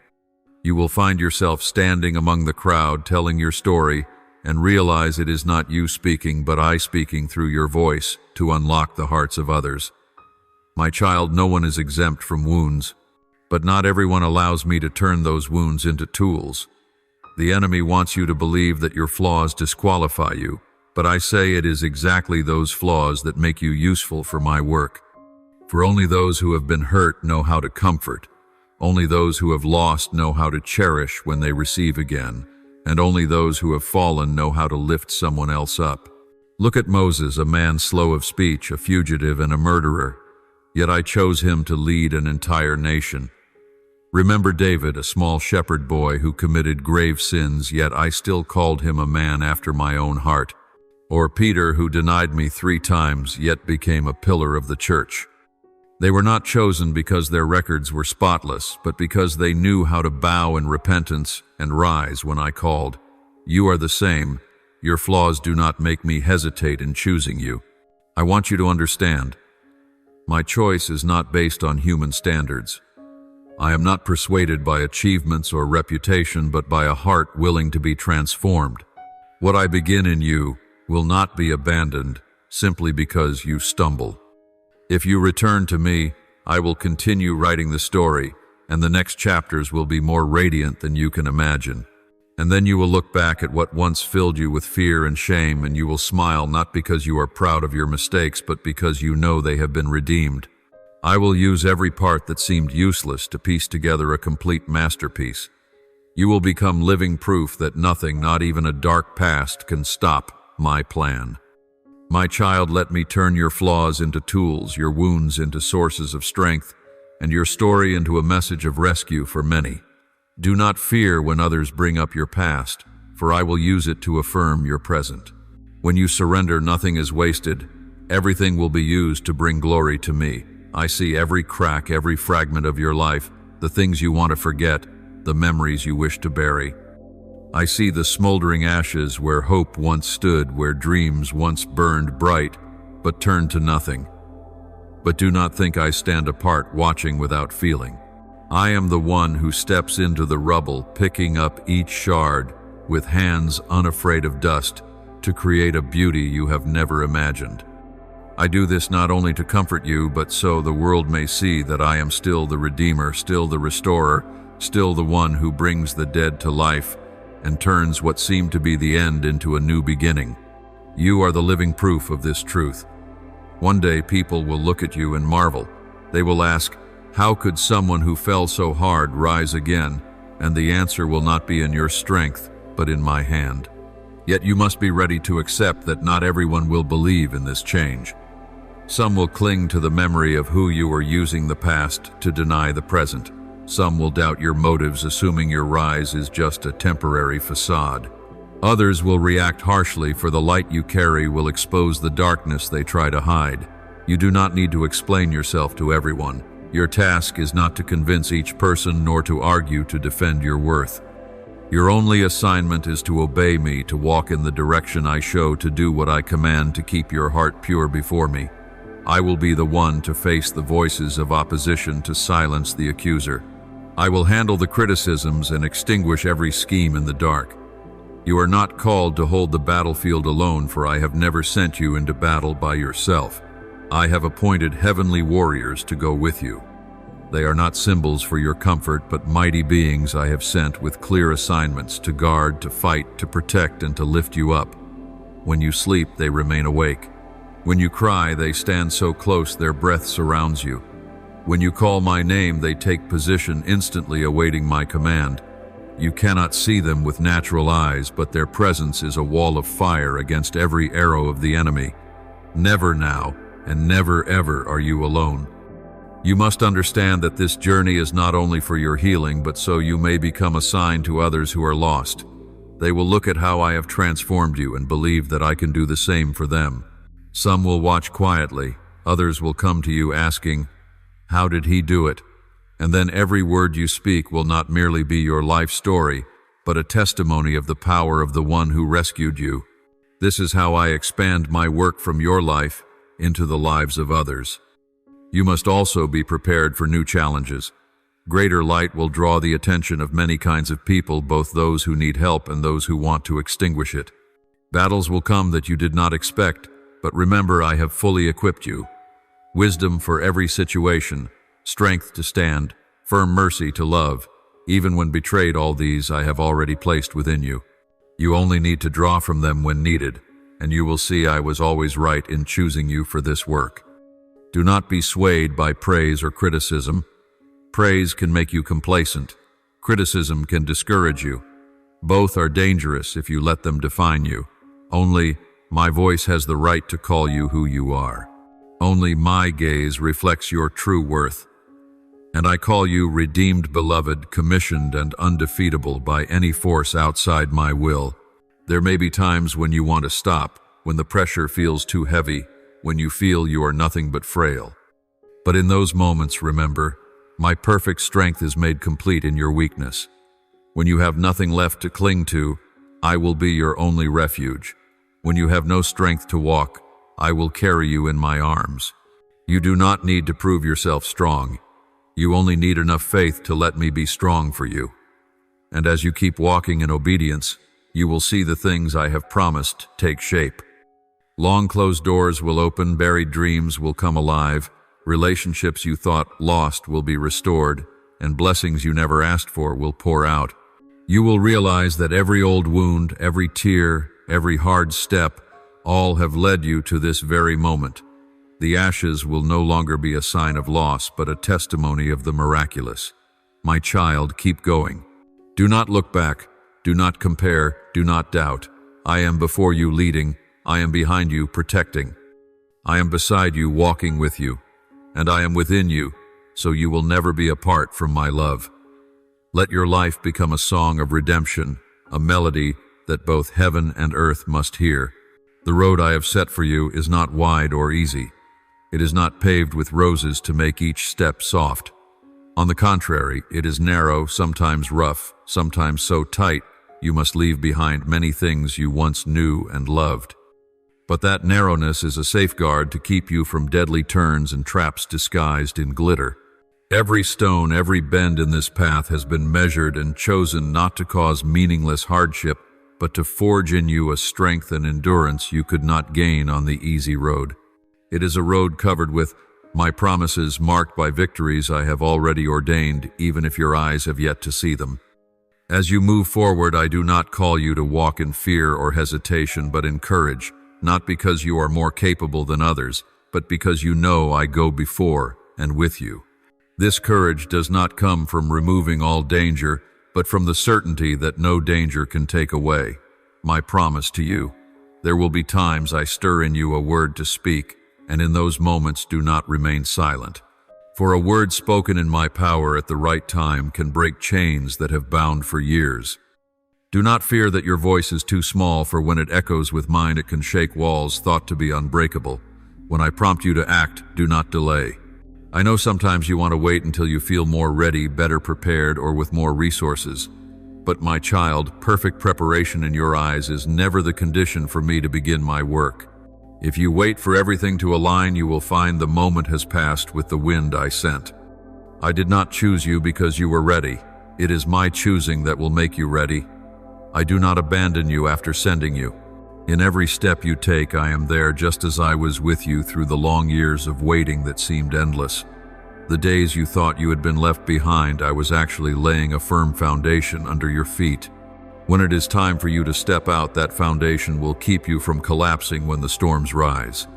A: You will find yourself standing among the crowd telling your story and realize it is not you speaking, but I speaking through your voice to unlock the hearts of others. My child, no one is exempt from wounds, but not everyone allows me to turn those wounds into tools. The enemy wants you to believe that your flaws disqualify you, but I say it is exactly those flaws that make you useful for my work. For only those who have been hurt know how to comfort. Only those who have lost know how to cherish when they receive again. And only those who have fallen know how to lift someone else up. Look at Moses, a man slow of speech, a fugitive and a murderer. Yet I chose him to lead an entire nation. Remember David, a small shepherd boy who committed grave sins, yet I still called him a man after my own heart. Or Peter, who denied me 3 times, yet became a pillar of the church. They were not chosen because their records were spotless, but because they knew how to bow in repentance and rise when I called. You are the same. Your flaws do not make me hesitate in choosing you. I want you to understand. My choice is not based on human standards. I am not persuaded by achievements or reputation, but by a heart willing to be transformed. What I begin in you will not be abandoned simply because you stumble. If you return to me, I will continue writing the story, and the next chapters will be more radiant than you can imagine. And then you will look back at what once filled you with fear and shame, and you will smile not because you are proud of your mistakes, but because you know they have been redeemed. I will use every part that seemed useless to piece together a complete masterpiece. You will become living proof that nothing, not even a dark past, can stop my plan. My child, let me turn your flaws into tools, your wounds into sources of strength, and your story into a message of rescue for many. Do not fear when others bring up your past, for I will use it to affirm your present. When you surrender, nothing is wasted. Everything will be used to bring glory to me. I see every crack, every fragment of your life, the things you want to forget, the memories you wish to bury. I see the smoldering ashes where hope once stood, where dreams once burned bright, but turned to nothing. But do not think I stand apart, watching without feeling. I am the one who steps into the rubble, picking up each shard, with hands unafraid of dust, to create a beauty you have never imagined. I do this not only to comfort you, but so the world may see that I am still the Redeemer, still the Restorer, still the one who brings the dead to life and turns what seemed to be the end into a new beginning. You are the living proof of this truth. One day people will look at you and marvel. They will ask, how could someone who fell so hard rise again? And the answer will not be in your strength, but in my hand. Yet you must be ready to accept that not everyone will believe in this change. Some will cling to the memory of who you were using the past to deny the present. Some will doubt your motives, assuming your rise is just a temporary facade. Others will react harshly, for the light you carry will expose the darkness they try to hide. You do not need to explain yourself to everyone. Your task is not to convince each person, nor to argue to defend your worth. Your only assignment is to obey me, to walk in the direction I show, to do what I command, to keep your heart pure before me. I will be the one to face the voices of opposition, to silence the accuser. I will handle the criticisms and extinguish every scheme in the dark. You are not called to hold the battlefield alone, for I have never sent you into battle by yourself. I have appointed heavenly warriors to go with you. They are not symbols for your comfort, but mighty beings I have sent with clear assignments to guard, to fight, to protect, and to lift you up. When you sleep, they remain awake. When you cry, they stand so close their breath surrounds you. When you call my name, they take position, instantly awaiting my command. You cannot see them with natural eyes, but their presence is a wall of fire against every arrow of the enemy. Never now, and never ever are you alone. You must understand that this journey is not only for your healing, but so you may become a sign to others who are lost. They will look at how I have transformed you and believe that I can do the same for them. Some will watch quietly, others will come to you asking, how did he do it? And then every word you speak will not merely be your life story, but a testimony of the power of the one who rescued you. This is how I expand my work from your life into the lives of others. You must also be prepared for new challenges. Greater light will draw the attention of many kinds of people, both those who need help and those who want to extinguish it. Battles will come that you did not expect, but remember, I have fully equipped you. Wisdom for every situation, strength to stand, firm mercy to love. Even when betrayed, all these I have already placed within you. You only need to draw from them when needed, and you will see I was always right in choosing you for this work. Do not be swayed by praise or criticism. Praise can make you complacent. Criticism can discourage you. Both are dangerous if you let them define you. Only my voice has the right to call you who you are. Only my gaze reflects your true worth. And I call you redeemed, beloved, commissioned, and undefeatable by any force outside my will. There may be times when you want to stop, when the pressure feels too heavy, when you feel you are nothing but frail. But in those moments, remember, my perfect strength is made complete in your weakness. When you have nothing left to cling to, I will be your only refuge. When you have no strength to walk, I will carry you in my arms. You do not need to prove yourself strong. You only need enough faith to let me be strong for you. And as you keep walking in obedience, you will see the things I have promised take shape. Long closed doors will open, buried dreams will come alive, relationships you thought lost will be restored, and blessings you never asked for will pour out. You will realize that every old wound, every tear, every hard step, all have led you to this very moment. The ashes will no longer be a sign of loss, but a testimony of the miraculous. My child, keep going. Do not look back. Do not compare. Do not doubt. I am before you leading. I am behind you protecting. I am beside you walking with you. And I am within you, so you will never be apart from my love. Let your life become a song of redemption, a melody that both heaven and earth must hear. The road I have set for you is not wide or easy. It is not paved with roses to make each step soft. On the contrary, it is narrow, sometimes rough, sometimes so tight you must leave behind many things you once knew and loved. But that narrowness is a safeguard to keep you from deadly turns and traps disguised in glitter. Every stone, every bend in this path has been measured and chosen not to cause meaningless hardship, but to forge in you a strength and endurance you could not gain on the easy road. It is a road covered with my promises, marked by victories I have already ordained, even if your eyes have yet to see them. As you move forward, I do not call you to walk in fear or hesitation, but in courage, not because you are more capable than others, but because you know I go before and with you. This courage does not come from removing all danger, but from the certainty that no danger can take away my promise to you. There will be times I stir in you a word to speak, and in those moments do not remain silent. For a word spoken in my power at the right time can break chains that have bound for years. Do not fear that your voice is too small, for when it echoes with mine it can shake walls thought to be unbreakable. When I prompt you to act, do not delay. I know sometimes you want to wait until you feel more ready, better prepared, or with more resources. But my child, perfect preparation in your eyes is never the condition for me to begin my work. If you wait for everything to align, you will find the moment has passed with the wind I sent. I did not choose you because you were ready. It is my choosing that will make you ready. I do not abandon you after sending you. In every step you take, I am there just as I was with you through the long years of waiting that seemed endless. The days you thought you had been left behind, I was actually laying a firm foundation under your feet. When it is time for you to step out, that foundation will keep you from collapsing when the storms rise.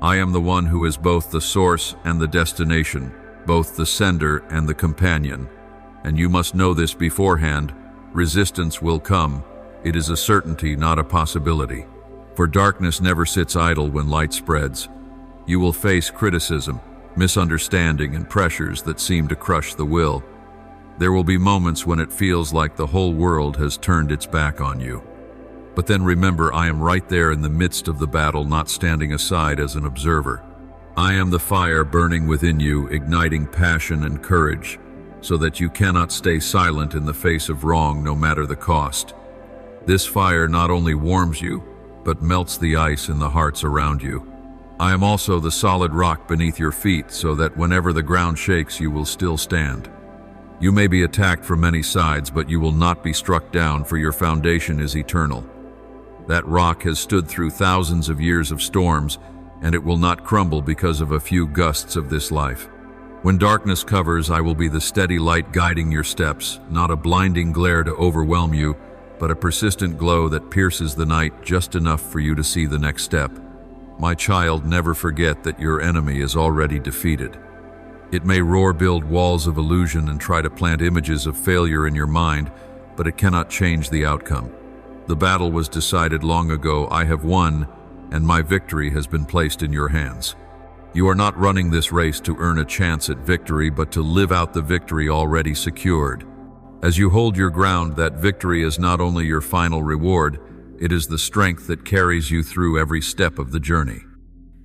A: I am the one who is both the source and the destination, both the sender and the companion. And you must know this beforehand. Resistance will come. It is a certainty, not a possibility. For darkness never sits idle when light spreads. You will face criticism, misunderstanding, and pressures that seem to crush the will. There will be moments when it feels like the whole world has turned its back on you. But then remember, I am right there in the midst of the battle, not standing aside as an observer. I am the fire burning within you, igniting passion and courage, so that you cannot stay silent in the face of wrong, no matter the cost. This fire not only warms you, but melts the ice in the hearts around you. I am also the solid rock beneath your feet, so that whenever the ground shakes, you will still stand. You may be attacked from many sides, but you will not be struck down, for your foundation is eternal. That rock has stood through thousands of years of storms, and it will not crumble because of a few gusts of this life. When darkness covers, I will be the steady light guiding your steps, not a blinding glare to overwhelm you, but a persistent glow that pierces the night just enough for you to see the next step. My child, never forget that your enemy is already defeated. It may roar, build walls of illusion, and try to plant images of failure in your mind, but it cannot change the outcome. The battle was decided long ago. I have won, and my victory has been placed in your hands. You are not running this race to earn a chance at victory, but to live out the victory already secured. As you hold your ground, that victory is not only your final reward, it is the strength that carries you through every step of the journey.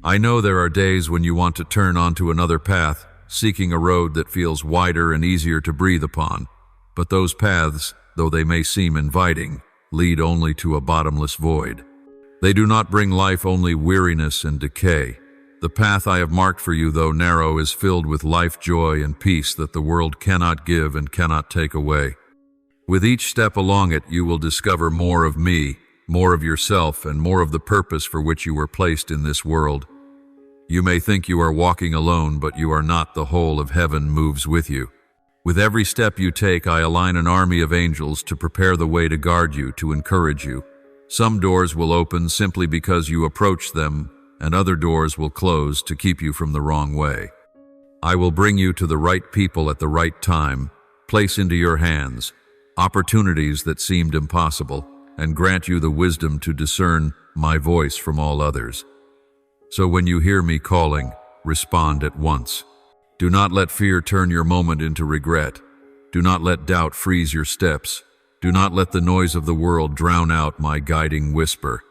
A: I know there are days when you want to turn onto another path, seeking a road that feels wider and easier to breathe upon. But those paths, though they may seem inviting, lead only to a bottomless void. They do not bring life, only weariness and decay. The path I have marked for you, though narrow, is filled with life, joy, and peace that the world cannot give and cannot take away. With each step along it, you will discover more of me, more of yourself, and more of the purpose for which you were placed in this world. You may think you are walking alone, but you are not. The whole of heaven moves with you. With every step you take, I align an army of angels to prepare the way, to guard you, to encourage you. Some doors will open simply because you approach them, and other doors will close to keep you from the wrong way. I will bring you to the right people at the right time, place into your hands opportunities that seemed impossible, and grant you the wisdom to discern my voice from all others. So when you hear me calling, respond at once. Do not let fear turn your moment into regret. Do not let doubt freeze your steps. Do not let the noise of the world drown out my guiding whisper.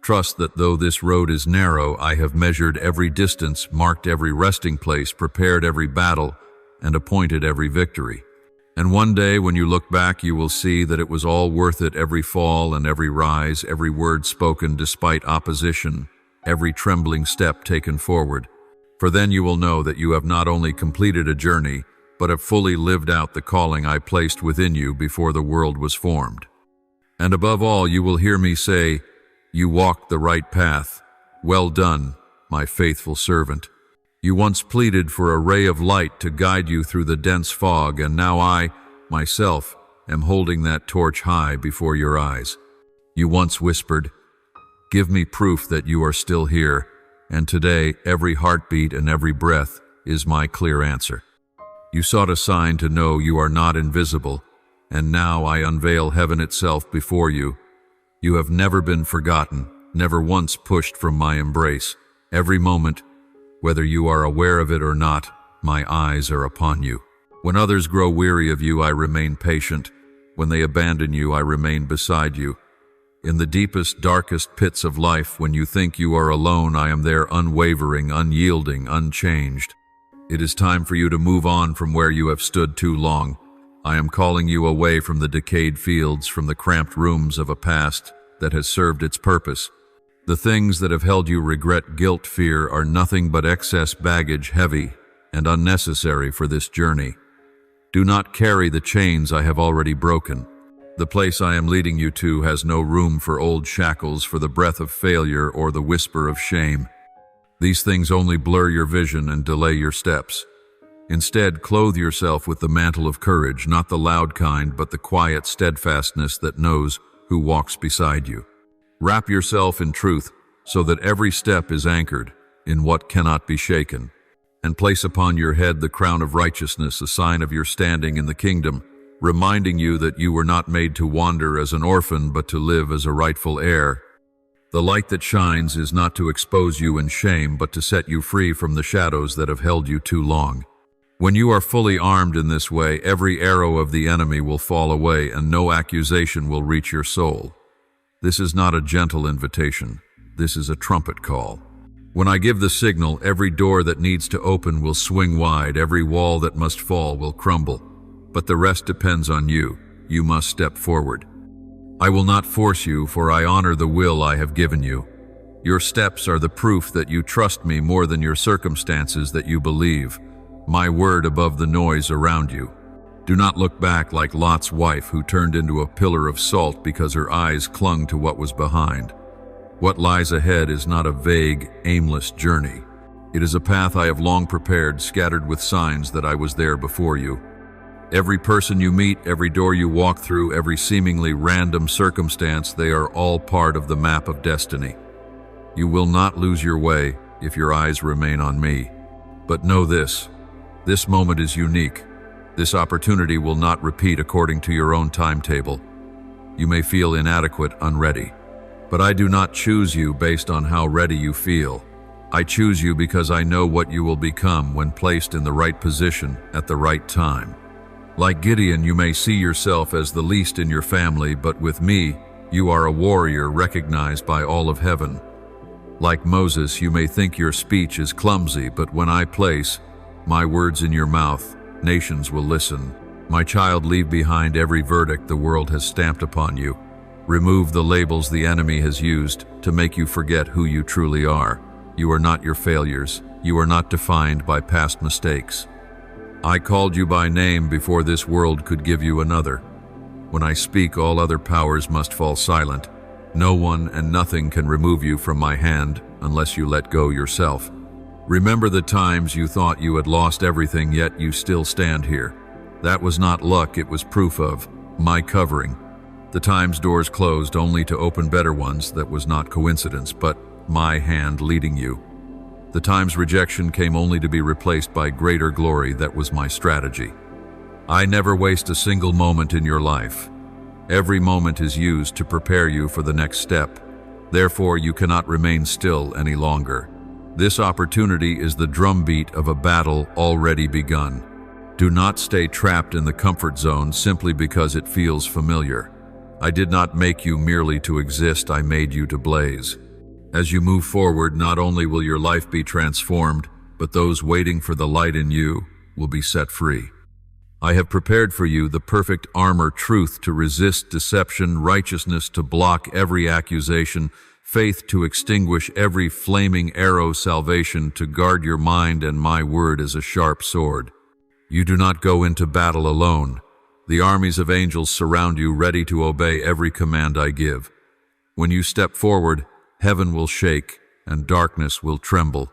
A: Trust that though this road is narrow, I have measured every distance, marked every resting place, prepared every battle, and appointed every victory. And one day when you look back, you will see that it was all worth it, every fall and every rise, every word spoken despite opposition, every trembling step taken forward. For then you will know that you have not only completed a journey, but have fully lived out the calling I placed within you before the world was formed. And above all, you will hear me say, "You walked the right path. Well done, my faithful servant." You once pleaded for a ray of light to guide you through the dense fog, and now I, myself, am holding that torch high before your eyes. You once whispered, "Give me proof that you are still here," and today every heartbeat and every breath is my clear answer. You sought a sign to know you are not invisible, and now I unveil heaven itself before you. You have never been forgotten, never once pushed from my embrace. Every moment, whether you are aware of it or not, my eyes are upon you. When others grow weary of you, I remain patient. When they abandon you, I remain beside you. In the deepest, darkest pits of life, when you think you are alone, I am there, unwavering, unyielding, unchanged. It is time for you to move on from where you have stood too long. I am calling you away from the decayed fields, from the cramped rooms of a past that has served its purpose. The things that have held you, regret, guilt, fear, are nothing but excess baggage, heavy and unnecessary for this journey. Do not carry the chains I have already broken. The place I am leading you to has no room for old shackles, for the breath of failure or the whisper of shame. These things only blur your vision and delay your steps. Instead, clothe yourself with the mantle of courage, not the loud kind, but the quiet steadfastness that knows who walks beside you. Wrap yourself in truth so that every step is anchored in what cannot be shaken, and place upon your head the crown of righteousness, a sign of your standing in the kingdom, reminding you that you were not made to wander as an orphan, but to live as a rightful heir. The light that shines is not to expose you in shame, but to set you free from the shadows that have held you too long. When you are fully armed in this way, every arrow of the enemy will fall away, and no accusation will reach your soul. This is not a gentle invitation. This is a trumpet call. When I give the signal, every door that needs to open will swing wide, every wall that must fall will crumble. But the rest depends on you. You must step forward. I will not force you, for I honor the will I have given you. Your steps are the proof that you trust me more than your circumstances, that you believe my word above the noise around you. Do not look back like Lot's wife, who turned into a pillar of salt because her eyes clung to what was behind. What lies ahead is not a vague, aimless journey. It is a path I have long prepared, scattered with signs that I was there before you. Every person you meet, every door you walk through, every seemingly random circumstance, they are all part of the map of destiny. You will not lose your way if your eyes remain on me. But know this moment is unique. This opportunity will not repeat according to your own timetable. You may feel inadequate, unready, but I do not choose you based on how ready you feel. I choose you because I know what you will become when placed in the right position at the right time. Like Gideon, you may see yourself as the least in your family, but with me, you are a warrior recognized by all of heaven. Like Moses, you may think your speech is clumsy, but when I place my words in your mouth, nations will listen. My child, leave behind every verdict the world has stamped upon you. Remove the labels the enemy has used to make you forget who you truly are. You are not your failures. You are not defined by past mistakes. I called you by name before this world could give you another. When I speak, all other powers must fall silent. No one and nothing can remove you from my hand unless you let go yourself. Remember the times you thought you had lost everything, yet you still stand here. That was not luck, it was proof of my covering. The times doors closed only to open better ones, that was not coincidence, but my hand leading you. The times rejection came only to be replaced by greater glory, that was my strategy. I never waste a single moment in your life. Every moment is used to prepare you for the next step. Therefore, you cannot remain still any longer. This opportunity is the drumbeat of a battle already begun. Do not stay trapped in the comfort zone simply because it feels familiar. I did not make you merely to exist, I made you to blaze. As you move forward, not only will your life be transformed, but those waiting for the light in you will be set free. I have prepared for you the perfect armor: truth to resist deception, righteousness to block every accusation, faith to extinguish every flaming arrow, salvation to guard your mind, and my word is a sharp sword. You do not go into battle alone. The armies of angels surround you, ready to obey every command I give. When you step forward, heaven will shake and darkness will tremble.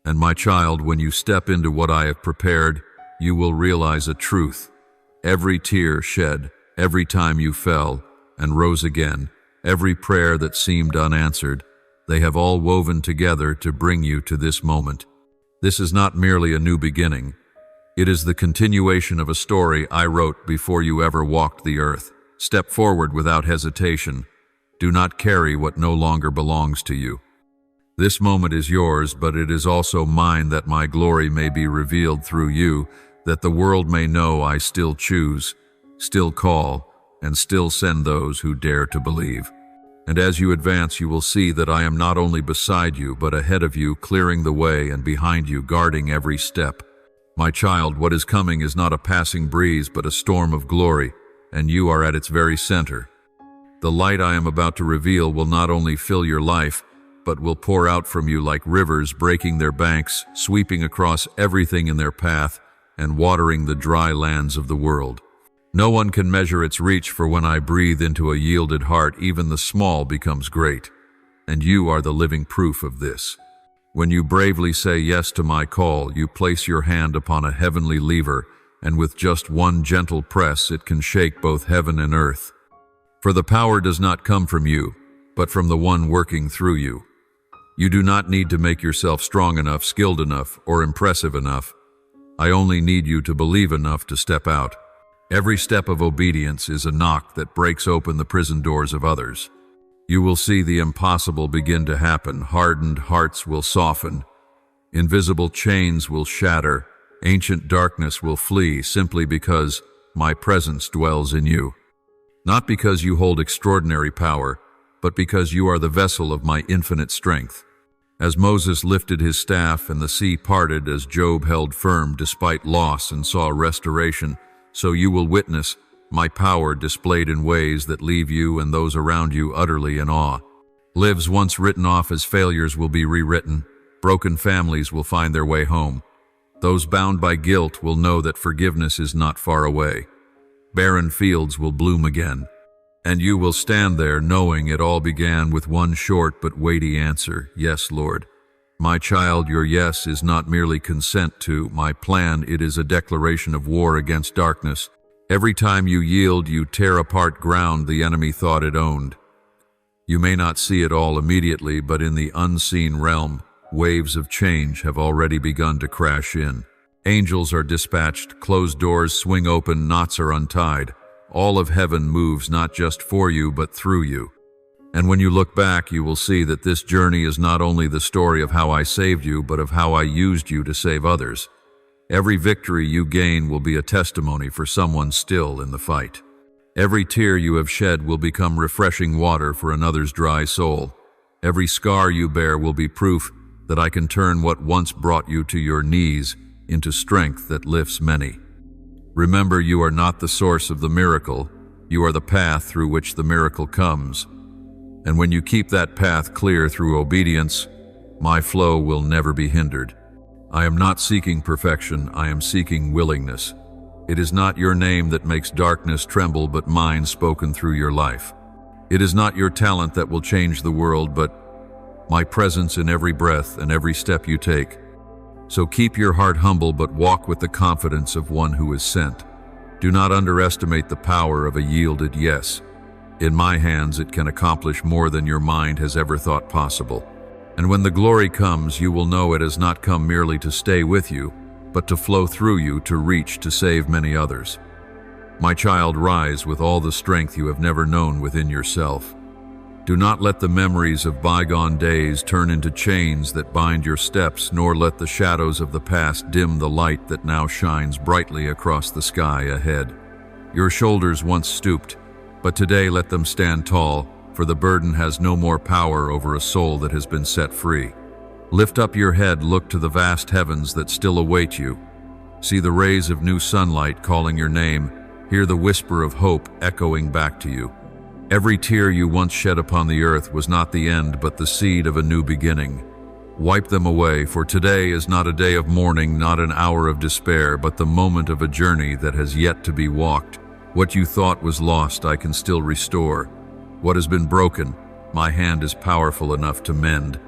A: And my child, when you step into what I have prepared, you will realize a truth. Every tear shed, every time you fell and rose again, every prayer that seemed unanswered, they have all woven together to bring you to this moment. This is not merely a new beginning. It is the continuation of a story I wrote before you ever walked the earth. Step forward without hesitation. Do not carry what no longer belongs to you. This moment is yours, but it is also mine, that my glory may be revealed through you, that the world may know I still choose, still call, and still send those who dare to believe. And as you advance, you will see that I am not only beside you, but ahead of you, clearing the way, and behind you, guarding every step. My child, what is coming is not a passing breeze, but a storm of glory, and you are at its very center. The light I am about to reveal will not only fill your life, but will pour out from you like rivers, breaking their banks, sweeping across everything in their path, and watering the dry lands of the world. No one can measure its reach, for when I breathe into a yielded heart, even the small becomes great. And you are the living proof of this. When you bravely say yes to my call, you place your hand upon a heavenly lever, and with just one gentle press it can shake both heaven and earth. For the power does not come from you, but from the one working through you. You do not need to make yourself strong enough, skilled enough, or impressive enough. I only need you to believe enough to step out. Every step of obedience is a knock that breaks open the prison doors of others. You will see the impossible begin to happen. Hardened hearts will soften. Invisible chains will shatter. Ancient darkness will flee, simply because my presence dwells in you. Not because you hold extraordinary power, but because you are the vessel of my infinite strength. As Moses lifted his staff and the sea parted, as Job held firm despite loss and saw restoration, so you will witness my power displayed in ways that leave you and those around you utterly in awe. Lives once written off as failures will be rewritten. Broken families will find their way home. Those bound by guilt will know that forgiveness is not far away. Barren fields will bloom again. And you will stand there knowing it all began with one short but weighty answer: yes, Lord. My child, your yes is not merely consent to my plan, it is a declaration of war against darkness. Every time you yield, you tear apart ground the enemy thought it owned. You may not see it all immediately, but in the unseen realm, waves of change have already begun to crash in. Angels are dispatched, closed doors swing open, knots are untied. All of heaven moves not just for you, but through you. And when you look back, you will see that this journey is not only the story of how I saved you, but of how I used you to save others. Every victory you gain will be a testimony for someone still in the fight. Every tear you have shed will become refreshing water for another's dry soul. Every scar you bear will be proof that I can turn what once brought you to your knees into strength that lifts many. Remember, you are not the source of the miracle. You are the path through which the miracle comes. And when you keep that path clear through obedience, my flow will never be hindered. I am not seeking perfection, I am seeking willingness. It is not your name that makes darkness tremble, but mine spoken through your life. It is not your talent that will change the world, but my presence in every breath and every step you take. So keep your heart humble, but walk with the confidence of one who is sent. Do not underestimate the power of a yielded yes. In my hands, it can accomplish more than your mind has ever thought possible. And when the glory comes, you will know it has not come merely to stay with you, but to flow through you, to reach, to save many others. My child, rise with all the strength you have never known within yourself. Do not let the memories of bygone days turn into chains that bind your steps, nor let the shadows of the past dim the light that now shines brightly across the sky ahead. Your shoulders once stooped, but today let them stand tall, for the burden has no more power over a soul that has been set free. Lift up your head, look to the vast heavens that still await you. See the rays of new sunlight calling your name, hear the whisper of hope echoing back to you. Every tear you once shed upon the earth was not the end, but the seed of a new beginning. Wipe them away, for today is not a day of mourning, not an hour of despair, but the moment of a journey that has yet to be walked. What you thought was lost, I can still restore. What has been broken, my hand is powerful enough to mend.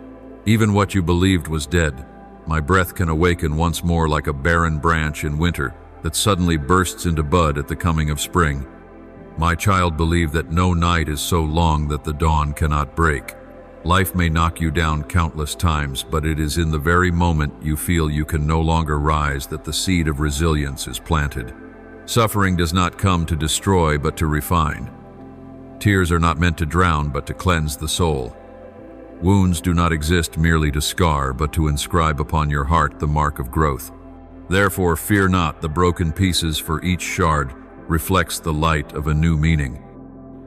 A: Even what you believed was dead, my breath can awaken once more like a barren branch in winter that suddenly bursts into bud at the coming of spring. My child, believe that no night is so long that the dawn cannot break. Life may knock you down countless times, but it is in the very moment you feel you can no longer rise that the seed of resilience is planted. Suffering does not come to destroy, but to refine. Tears are not meant to drown, but to cleanse the soul. Wounds do not exist merely to scar, but to inscribe upon your heart the mark of growth. Therefore, fear not the broken pieces, for each shard reflects the light of a new meaning.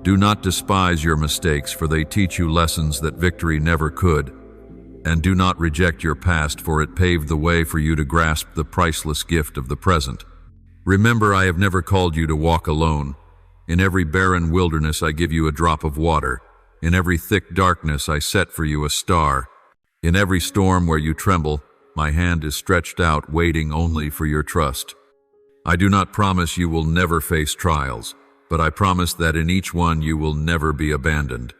A: Do not despise your mistakes, for they teach you lessons that victory never could. And do not reject your past, for it paved the way for you to grasp the priceless gift of the present. Remember, I have never called you to walk alone. In every barren wilderness I give you a drop of water. In every thick darkness I set for you a star. In every storm where you tremble, my hand is stretched out, waiting only for your trust. I do not promise you will never face trials, but I promise that in each one you will never be abandoned.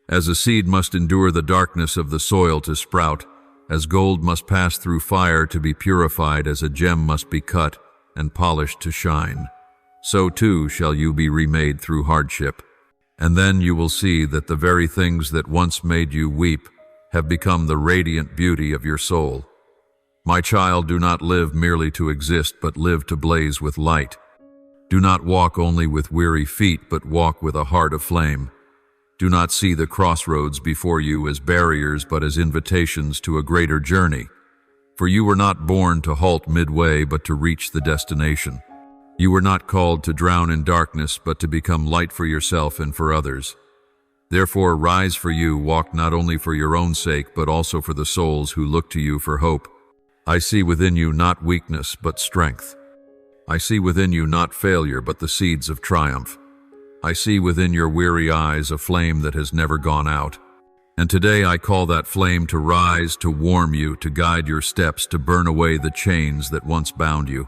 A: As a seed must endure the darkness of the soil to sprout, as gold must pass through fire to be purified, as a gem must be cut and polished to shine, so too shall you be remade through hardship. And then you will see that the very things that once made you weep have become the radiant beauty of your soul. My child, do not live merely to exist, but live to blaze with light. Do not walk only with weary feet, but walk with a heart aflame. Do not see the crossroads before you as barriers, but as invitations to a greater journey. For you were not born to halt midway, but to reach the destination. You were not called to drown in darkness, but to become light for yourself and for others. Therefore, rise, for you walk not only for your own sake, but also for the souls who look to you for hope. I see within you not weakness, but strength. I see within you not failure, but the seeds of triumph. I see within your weary eyes a flame that has never gone out. And today I call that flame to rise, to warm you, to guide your steps, to burn away the chains that once bound you.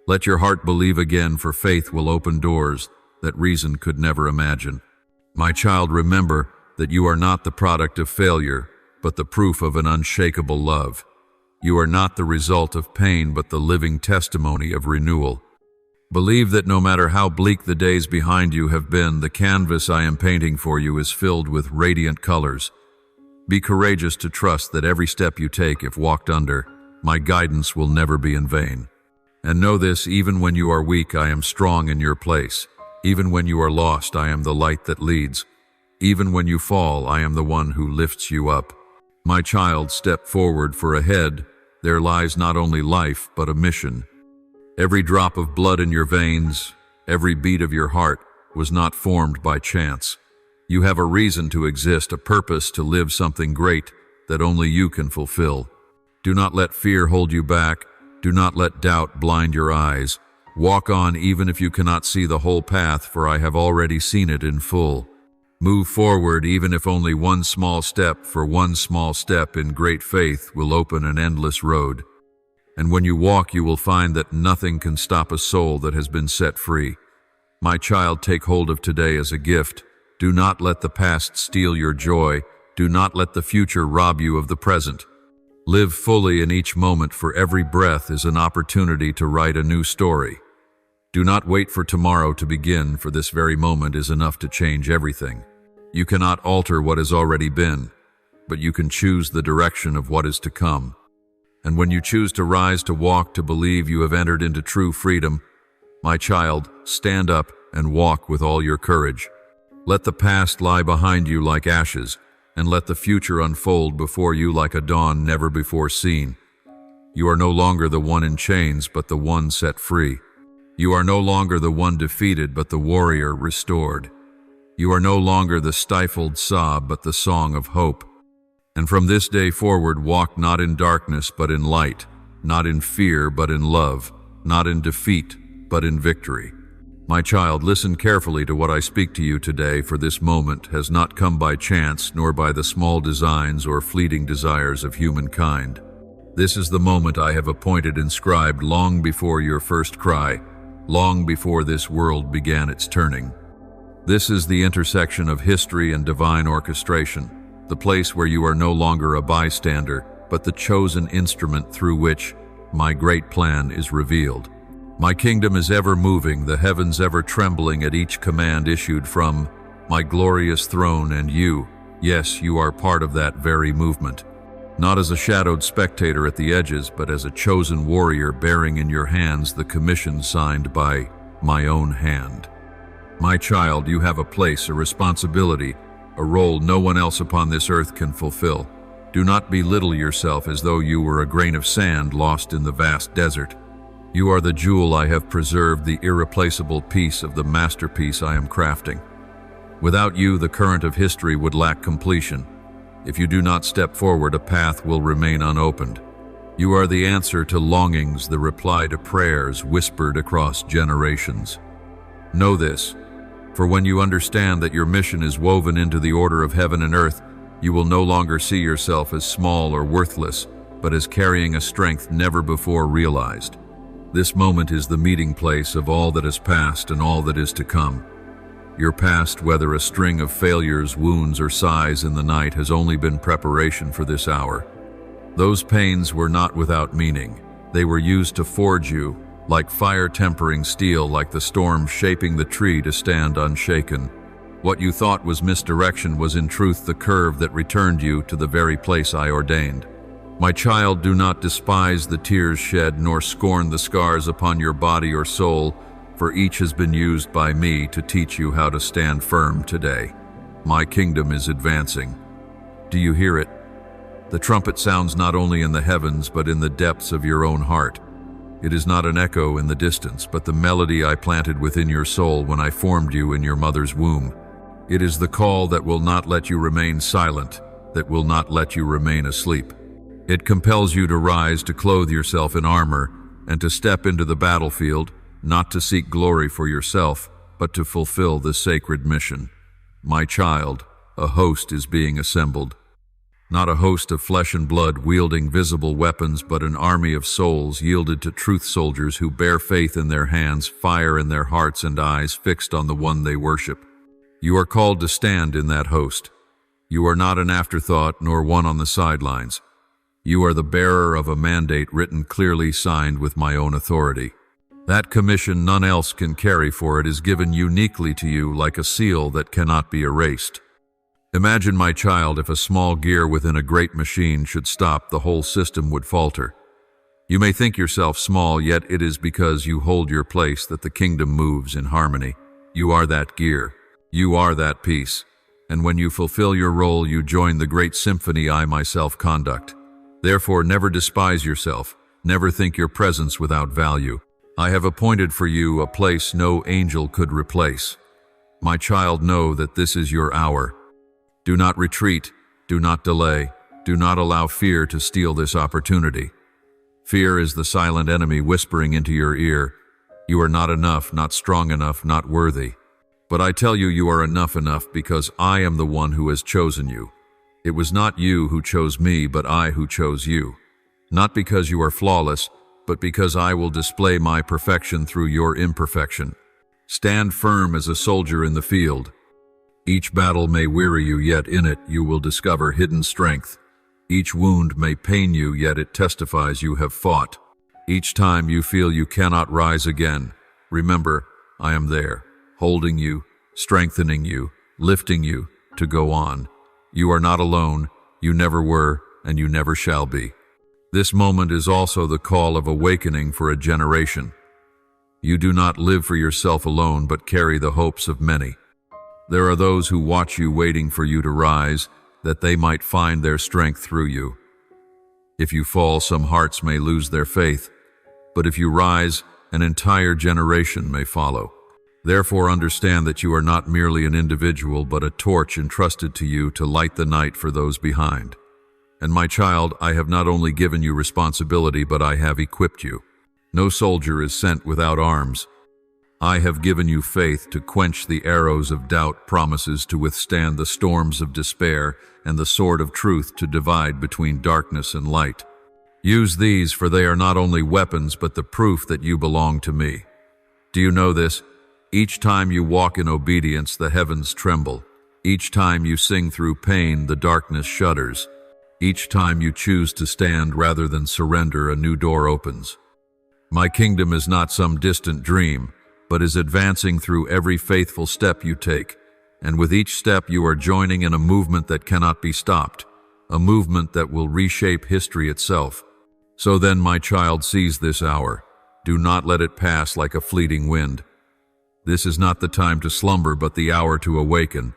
A: Let your heart believe again, for faith will open doors that reason could never imagine. My child, remember that you are not the product of failure, but the proof of an unshakable love. You are not the result of pain, but the living testimony of renewal. Believe that no matter how bleak the days behind you have been, the canvas I am painting for you is filled with radiant colors. Be courageous to trust that every step you take, if walked under, my guidance will never be in vain. And know this, even when you are weak, I am strong in your place. Even when you are lost, I am the light that leads. Even when you fall, I am the one who lifts you up. My child, step forward, for ahead there lies not only life, but a mission. Every drop of blood in your veins, every beat of your heart was not formed by chance. You have a reason to exist, a purpose to live something great that only you can fulfill. Do not let fear hold you back. Do not let doubt blind your eyes. Walk on even if you cannot see the whole path, for I have already seen it in full. Move forward even if only one small step, for one small step in great faith will open an endless road. And when you walk, you will find that nothing can stop a soul that has been set free. My child, take hold of today as a gift. Do not let the past steal your joy. Do not let the future rob you of the present. Live fully in each moment, for every breath is an opportunity to write a new story. Do not wait for tomorrow to begin, for this very moment is enough to change everything. You cannot alter what has already been, but you can choose the direction of what is to come. And when you choose to rise, to walk, to believe, you have entered into true freedom. My child, stand up and walk with all your courage. Let the past lie behind you like ashes, and let the future unfold before you like a dawn never before seen. You are no longer the one in chains, but the one set free. You are no longer the one defeated, but the warrior restored. You are no longer the stifled sob, but the song of hope. And from this day forward, walk not in darkness, but in light, not in fear, but in love, not in defeat, but in victory. My child, listen carefully to what I speak to you today, for this moment has not come by chance, nor by the small designs or fleeting desires of humankind. This is the moment I have appointed, inscribed long before your first cry, long before this world began its turning. This is the intersection of history and divine orchestration, the place where you are no longer a bystander, but the chosen instrument through which my great plan is revealed. My kingdom is ever moving, the heavens ever trembling at each command issued from my glorious throne, and you, yes, you are part of that very movement. Not as a shadowed spectator at the edges, but as a chosen warrior bearing in your hands the commission signed by my own hand. My child, you have a place, a responsibility, a role no one else upon this earth can fulfill. Do not belittle yourself as though you were a grain of sand lost in the vast desert. You are the jewel I have preserved, the irreplaceable piece of the masterpiece I am crafting. Without you, the current of history would lack completion. If you do not step forward, a path will remain unopened. You are the answer to longings, the reply to prayers whispered across generations. Know this, for when you understand that your mission is woven into the order of heaven and earth, you will no longer see yourself as small or worthless, but as carrying a strength never before realized. This moment is the meeting place of all that is past and all that is to come. Your past, whether a string of failures, wounds, or sighs in the night, has only been preparation for this hour. Those pains were not without meaning. They were used to forge you, like fire tempering steel, like the storm shaping the tree to stand unshaken. What you thought was misdirection was in truth the curve that returned you to the very place I ordained. My child, do not despise the tears shed, nor scorn the scars upon your body or soul, for each has been used by me to teach you how to stand firm today. My kingdom is advancing. Do you hear it? The trumpet sounds not only in the heavens, but in the depths of your own heart. It is not an echo in the distance, but the melody I planted within your soul when I formed you in your mother's womb. It is the call that will not let you remain silent, that will not let you remain asleep. It compels you to rise, to clothe yourself in armor, and to step into the battlefield, not to seek glory for yourself, but to fulfill the sacred mission. My child, a host is being assembled. Not a host of flesh and blood wielding visible weapons, but an army of souls yielded to truth soldiers who bear faith in their hands, fire in their hearts, and eyes fixed on the one they worship. You are called to stand in that host. You are not an afterthought, nor one on the sidelines. You are the bearer of a mandate written clearly, signed with my own authority. That commission none else can carry, for it is given uniquely to you like a seal that cannot be erased. Imagine, my child, if a small gear within a great machine should stop, the whole system would falter. You may think yourself small, yet it is because you hold your place that the kingdom moves in harmony. You are that gear. You are that piece. and when you fulfill your role, you join the great symphony I myself conduct. Therefore, never despise yourself, never think your presence without value. I have appointed for you a place no angel could replace. My child, know that this is your hour. Do not retreat, do not delay, do not allow fear to steal this opportunity. Fear is the silent enemy whispering into your ear, "You are not enough, not strong enough, not worthy." But I tell you, you are enough because I am the one who has chosen you. It was not you who chose me, but I who chose you. Not because you are flawless, but because I will display my perfection through your imperfection. Stand firm as a soldier in the field. Each battle may weary you, yet in it you will discover hidden strength. Each wound may pain you, yet it testifies you have fought. Each time you feel you cannot rise again, remember, I am there, holding you, strengthening you, lifting you to go on. You are not alone, you never were, and you never shall be. This moment is also the call of awakening for a generation. You do not live for yourself alone, but carry the hopes of many. There are those who watch you, waiting for you to rise, that they might find their strength through you. If you fall, some hearts may lose their faith, but if you rise, an entire generation may follow. Therefore, understand that you are not merely an individual, but a torch entrusted to you to light the night for those behind. And my child, I have not only given you responsibility, but I have equipped you. No soldier is sent without arms. I have given you faith to quench the arrows of doubt, promises to withstand the storms of despair, and the sword of truth to divide between darkness and light. Use these, for they are not only weapons, but the proof that you belong to me. Do you know this? Each time you walk in obedience, the heavens tremble. Each time you sing through pain, the darkness shudders. Each time you choose to stand rather than surrender, a new door opens. My kingdom is not some distant dream, but is advancing through every faithful step you take. And with each step you are joining in a movement that cannot be stopped, a movement that will reshape history itself. So then, my child, seize this hour. Do not let it pass like a fleeting wind. This is not the time to slumber, but the hour to awaken.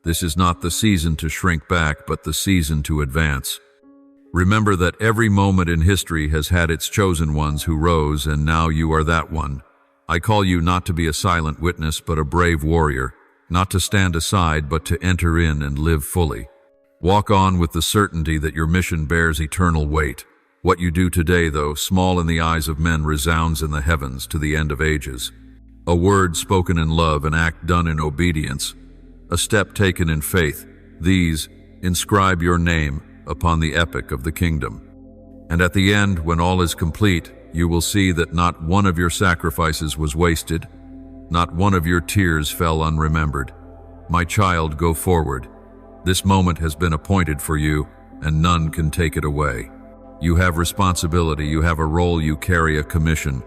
A: This is not the season to shrink back, but the season to advance. Remember that every moment in history has had its chosen ones who rose, and now you are that one. I call you not to be a silent witness, but a brave warrior, not to stand aside, but to enter in and live fully. Walk on with the certainty that your mission bears eternal weight. What you do today, though small in the eyes of men, resounds in the heavens to the end of ages. A word spoken in love, an act done in obedience, a step taken in faith. These inscribe your name upon the epic of the kingdom. And at the end, when all is complete, you will see that not one of your sacrifices was wasted, not one of your tears fell unremembered. My child, go forward. This moment has been appointed for you, and none can take it away. You have responsibility, you have a role, you carry a commission.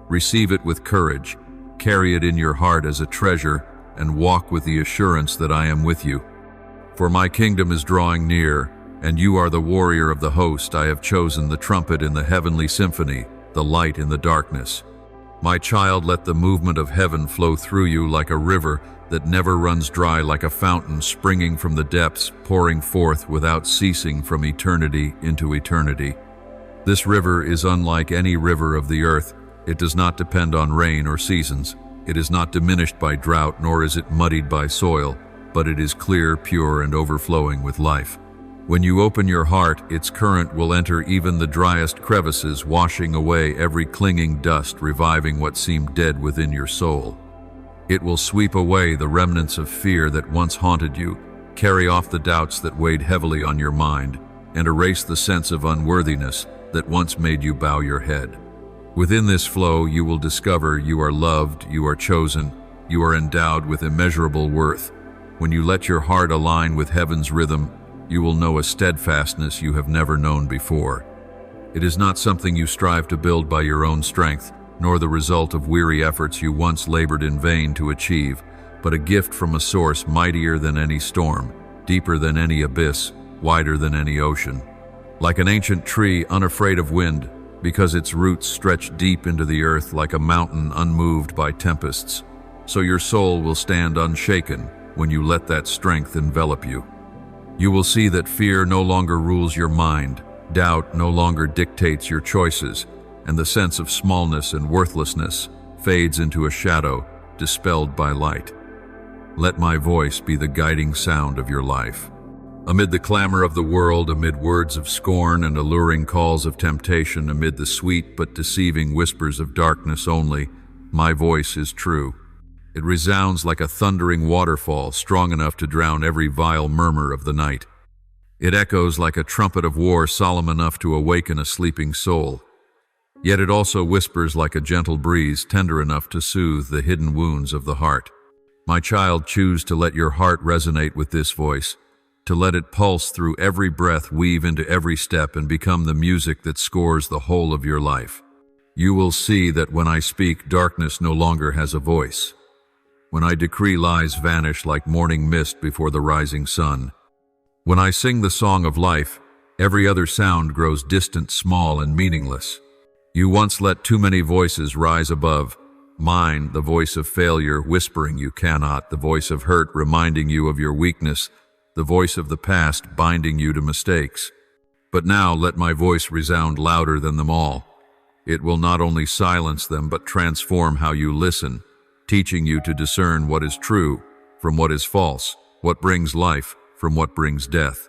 A: Receive it with courage, carry it in your heart as a treasure, and walk with the assurance that I am with you. For my kingdom is drawing near, and you are the warrior of the host. I have chosen the trumpet in the heavenly symphony, the light in the darkness. My child, let the movement of heaven flow through you like a river that never runs dry, like a fountain springing from the depths, pouring forth without ceasing from eternity into eternity. This river is unlike any river of the earth. It does not depend on rain or seasons. It is not diminished by drought, nor is it muddied by soil, but it is clear, pure, and overflowing with life. When you open your heart, its current will enter even the driest crevices, washing away every clinging dust, reviving what seemed dead within your soul. It will sweep away the remnants of fear that once haunted you, carry off the doubts that weighed heavily on your mind, and erase the sense of unworthiness that once made you bow your head. Within this flow, you will discover you are loved, you are chosen, you are endowed with immeasurable worth. When you let your heart align with heaven's rhythm, you will know a steadfastness you have never known before. It is not something you strive to build by your own strength, nor the result of weary efforts you once labored in vain to achieve, but a gift from a source mightier than any storm, deeper than any abyss, wider than any ocean. Like an ancient tree unafraid of wind, because its roots stretch deep into the earth, like a mountain unmoved by tempests, so your soul will stand unshaken, when you let that strength envelop you. You will see that fear no longer rules your mind, doubt no longer dictates your choices, and the sense of smallness and worthlessness fades into a shadow, dispelled by light. Let my voice be the guiding sound of your life. Amid the clamor of the world, amid words of scorn and alluring calls of temptation, amid the sweet but deceiving whispers of darkness only, my voice is true. It resounds like a thundering waterfall, strong enough to drown every vile murmur of the night. It echoes like a trumpet of war, solemn enough to awaken a sleeping soul. Yet it also whispers like a gentle breeze, tender enough to soothe the hidden wounds of the heart. My child, choose to let your heart resonate with this voice, to let it pulse through every breath, weave into every step, and become the music that scores the whole of your life. You will see that when I speak, darkness no longer has a voice. When I decree, lies vanish like morning mist before the rising sun. When I sing the song of life, every other sound grows distant, small, and meaningless. You once let too many voices rise above. Mine, the voice of failure, whispering you cannot, the voice of hurt, reminding you of your weakness, the voice of the past, binding you to mistakes. But now let my voice resound louder than them all. It will not only silence them, but transform how you listen, teaching you to discern what is true from what is false, what brings life from what brings death.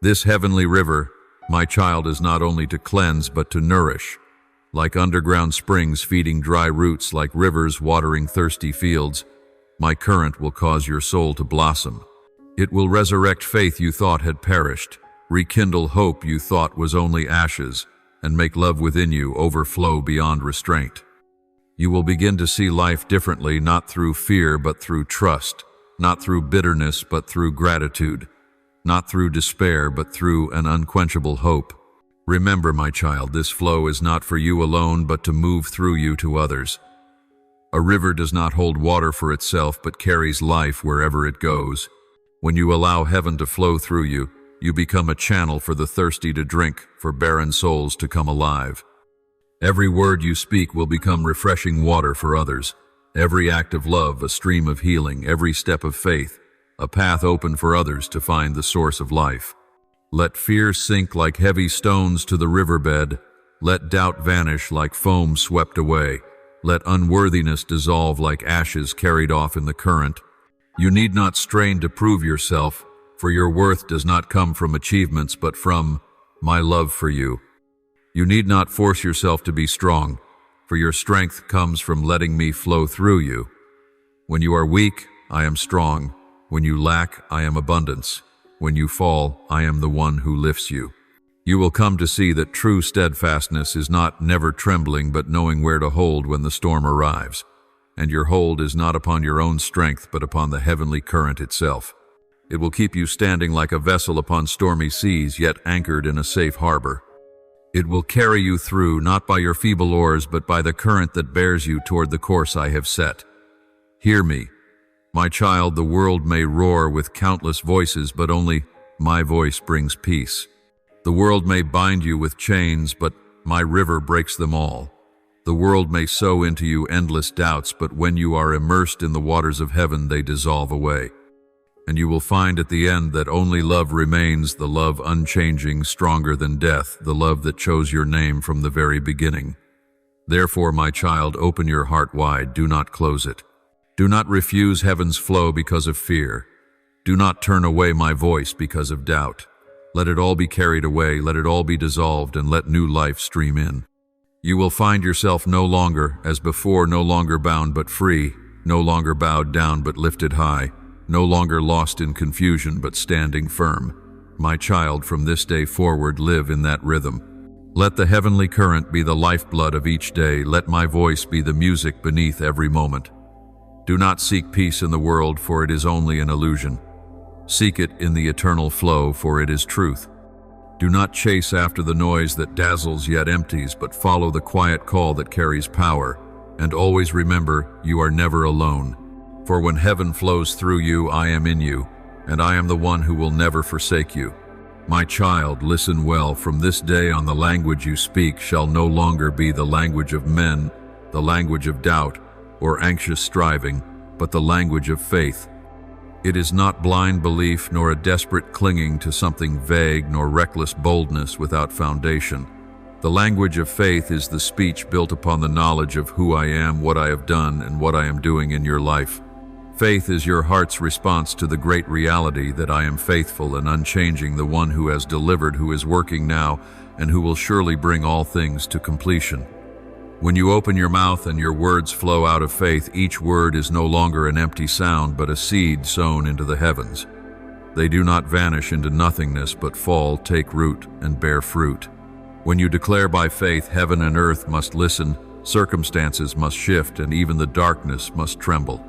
A: This heavenly river, my child, is not only to cleanse but to nourish. Like underground springs feeding dry roots, like rivers watering thirsty fields, my current will cause your soul to blossom. It will resurrect faith you thought had perished, rekindle hope you thought was only ashes, and make love within you overflow beyond restraint. You will begin to see life differently, not through fear but through trust, not through bitterness but through gratitude, not through despair but through an unquenchable hope. Remember, my child, this flow is not for you alone but to move through you to others. A river does not hold water for itself but carries life wherever it goes. When you allow heaven to flow through you, you become a channel for the thirsty to drink, for barren souls to come alive. Every word you speak will become refreshing water for others. Every act of love, a stream of healing. Every step of faith, a path open for others to find the source of life. Let fear sink like heavy stones to the riverbed. Let doubt vanish like foam swept away. Let unworthiness dissolve like ashes carried off in the current. You need not strain to prove yourself, for your worth does not come from achievements but from my love for you. You need not force yourself to be strong, for your strength comes from letting me flow through you. When you are weak, I am strong. When you lack, I am abundance. When you fall, I am the one who lifts you. You will come to see that true steadfastness is not never trembling but knowing where to hold when the storm arrives. And your hold is not upon your own strength but upon the heavenly current itself. It will keep you standing like a vessel upon stormy seas, yet anchored in a safe harbor. It will carry you through, not by your feeble oars, but by the current that bears you toward the course I have set. Hear me, my child, the world may roar with countless voices, but only my voice brings peace. The world may bind you with chains, but my river breaks them all. The world may sow into you endless doubts, but when you are immersed in the waters of heaven, they dissolve away. And you will find at the end that only love remains, the love unchanging, stronger than death, the love that chose your name from the very beginning. Therefore, my child, open your heart wide, do not close it. Do not refuse heaven's flow because of fear. Do not turn away my voice because of doubt. Let it all be carried away, let it all be dissolved, and let new life stream in. You will find yourself no longer, as before, no longer bound but free, no longer bowed down but lifted high, no longer lost in confusion but standing firm. My child, from this day forward, live in that rhythm. Let the heavenly current be the lifeblood of each day. Let my voice be the music beneath every moment. Do not seek peace in the world, for it is only an illusion. Seek it in the eternal flow, for it is truth. Do not chase after the noise that dazzles yet empties, but follow the quiet call that carries power. And always remember, you are never alone. For when heaven flows through you, I am in you, and I am the one who will never forsake you. My child, listen well. From this day on, the language you speak shall no longer be the language of men, the language of doubt, or anxious striving, but the language of faith. It is not blind belief nor a desperate clinging to something vague nor reckless boldness without foundation. The language of faith is the speech built upon the knowledge of who I am, what I have done, and what I am doing in your life. Faith is your heart's response to the great reality that I am faithful and unchanging, the one who has delivered, who is working now, and who will surely bring all things to completion. When you open your mouth and your words flow out of faith, each word is no longer an empty sound, but a seed sown into the heavens. They do not vanish into nothingness, but fall, take root, and bear fruit. When you declare by faith, heaven and earth must listen, circumstances must shift, and even the darkness must tremble.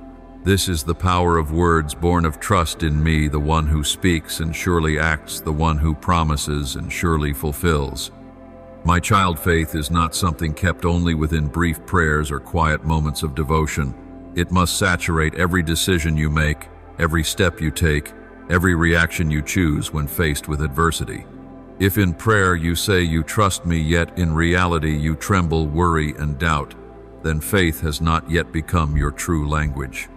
A: This is the power of words born of trust in me, the one who speaks and surely acts, the one who promises and surely fulfills. My child, faith is not something kept only within brief prayers or quiet moments of devotion. It must saturate every decision you make, every step you take, every reaction you choose when faced with adversity. If in prayer you say you trust me, yet in reality you tremble, worry, and doubt, then faith has not yet become your true language.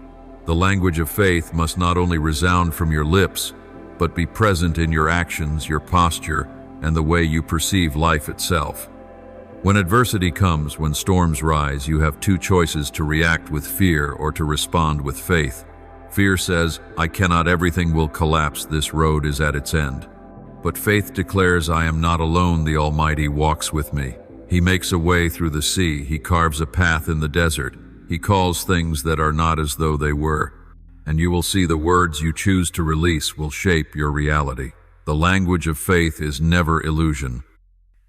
A: The language of faith must not only resound from your lips, but be present in your actions, your posture, and the way you perceive life itself. When adversity comes, when storms rise, you have two choices: to react with fear or to respond with faith. Fear says, I cannot, everything will collapse, this road is at its end. But faith declares, I am not alone, the Almighty walks with me. He makes a way through the sea, He carves a path in the desert. He calls things that are not as though they were. And you will see the words you choose to release will shape your reality. The language of faith is never illusion.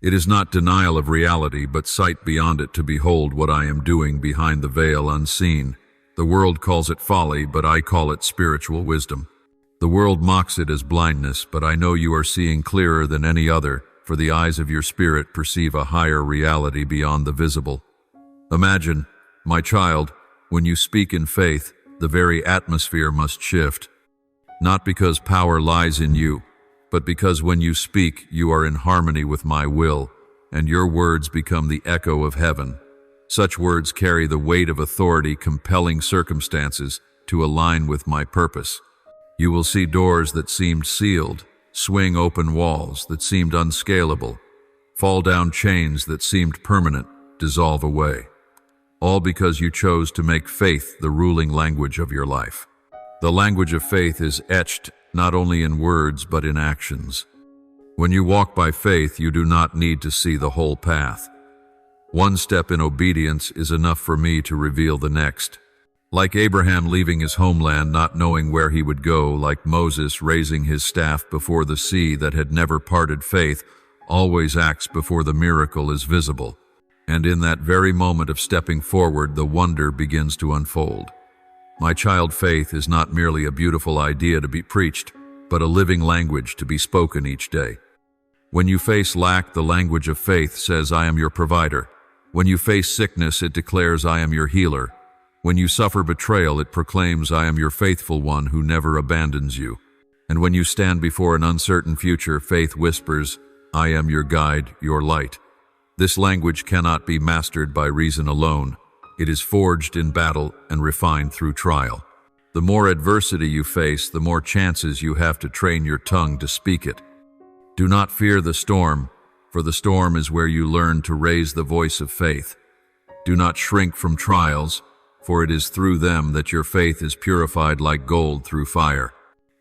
A: It is not denial of reality, but sight beyond it to behold what I am doing behind the veil unseen. The world calls it folly, but I call it spiritual wisdom. The world mocks it as blindness, but I know you are seeing clearer than any other, for the eyes of your spirit perceive a higher reality beyond the visible. Imagine, my child, when you speak in faith, the very atmosphere must shift. Not because power lies in you, but because when you speak, you are in harmony with my will, and your words become the echo of heaven. Such words carry the weight of authority, compelling circumstances to align with my purpose. You will see doors that seemed sealed, swing open walls that seemed unscalable, fall down chains that seemed permanent, dissolve away. All because you chose to make faith the ruling language of your life. The language of faith is etched not only in words but in actions. When you walk by faith, you do not need to see the whole path. One step in obedience is enough for me to reveal the next. Like Abraham leaving his homeland not knowing where he would go, like Moses raising his staff before the sea that had never parted, faith always acts before the miracle is visible. And in that very moment of stepping forward, the wonder begins to unfold. My child, faith is not merely a beautiful idea to be preached, but a living language to be spoken each day. When you face lack, the language of faith says, I am your provider. When you face sickness, it declares, I am your healer. When you suffer betrayal, it proclaims, I am your faithful one who never abandons you. And when you stand before an uncertain future, faith whispers, I am your guide, your light. This language cannot be mastered by reason alone. It is forged in battle and refined through trial. The more adversity you face, the more chances you have to train your tongue to speak it. Do not fear the storm, for the storm is where you learn to raise the voice of faith. Do not shrink from trials, for it is through them that your faith is purified like gold through fire.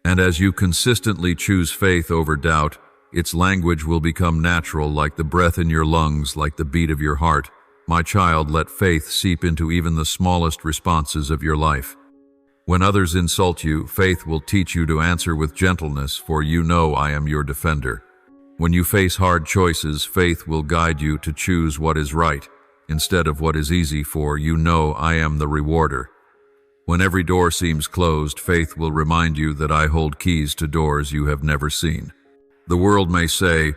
A: And as you consistently choose faith over doubt, its language will become natural, like the breath in your lungs, like the beat of your heart. My child, let faith seep into even the smallest responses of your life. When others insult you, faith will teach you to answer with gentleness, for you know I am your defender. When you face hard choices, faith will guide you to choose what is right, instead of what is easy, for you know I am the rewarder. When every door seems closed, faith will remind you that I hold keys to doors you have never seen. The world may say,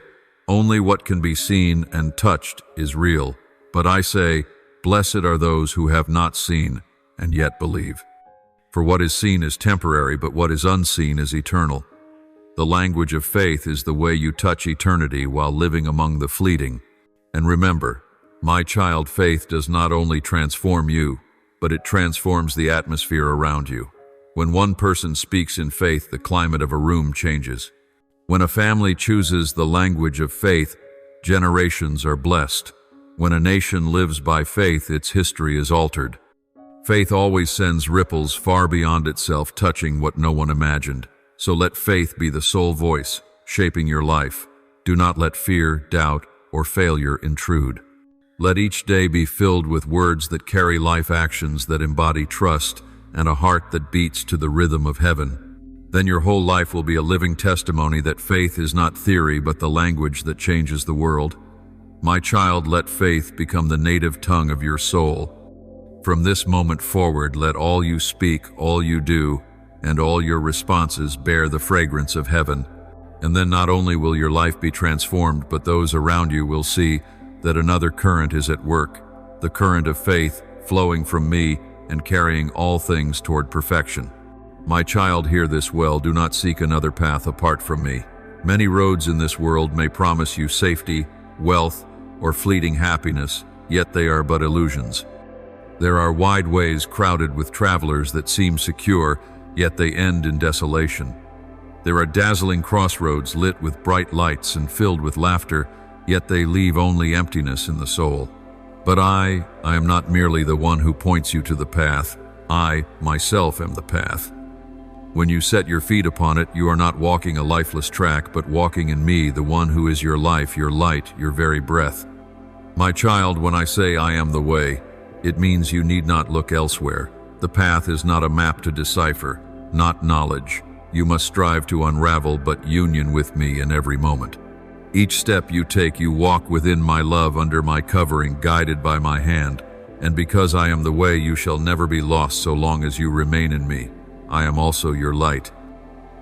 A: only what can be seen and touched is real. But I say, blessed are those who have not seen and yet believe. For what is seen is temporary, but what is unseen is eternal. The language of faith is the way you touch eternity while living among the fleeting. And remember, my child, faith does not only transform you, but it transforms the atmosphere around you. When one person speaks in faith, the climate of a room changes. When a family chooses the language of faith, generations are blessed. When a nation lives by faith, its history is altered. Faith always sends ripples far beyond itself, touching what no one imagined. So let faith be the sole voice, shaping your life. Do not let fear, doubt, or failure intrude. Let each day be filled with words that carry life actions that embody trust and a heart that beats to the rhythm of heaven. Then your whole life will be a living testimony that faith is not theory but the language that changes the world. My child, let faith become the native tongue of your soul. From this moment forward, let all you speak, all you do, and all your responses bear the fragrance of heaven. And then not only will your life be transformed, but those around you will see that another current is at work, the current of faith flowing from me and carrying all things toward perfection. My child, hear this well. Do not seek another path apart from me. Many roads in this world may promise you safety, wealth, or fleeting happiness, yet they are but illusions. There are wide ways crowded with travelers that seem secure, yet they end in desolation. There are dazzling crossroads lit with bright lights and filled with laughter, yet they leave only emptiness in the soul. But I am not merely the one who points you to the path. I, myself, am the path. When you set your feet upon it, you are not walking a lifeless track, but walking in me, the one who is your life, your light, your very breath. My child, when I say I am the way, it means you need not look elsewhere. The path is not a map to decipher, not knowledge. You must strive to unravel, but union with me in every moment. Each step you take, you walk within my love, under my covering, guided by my hand. And because I am the way, you shall never be lost so long as you remain in me. I am also your light.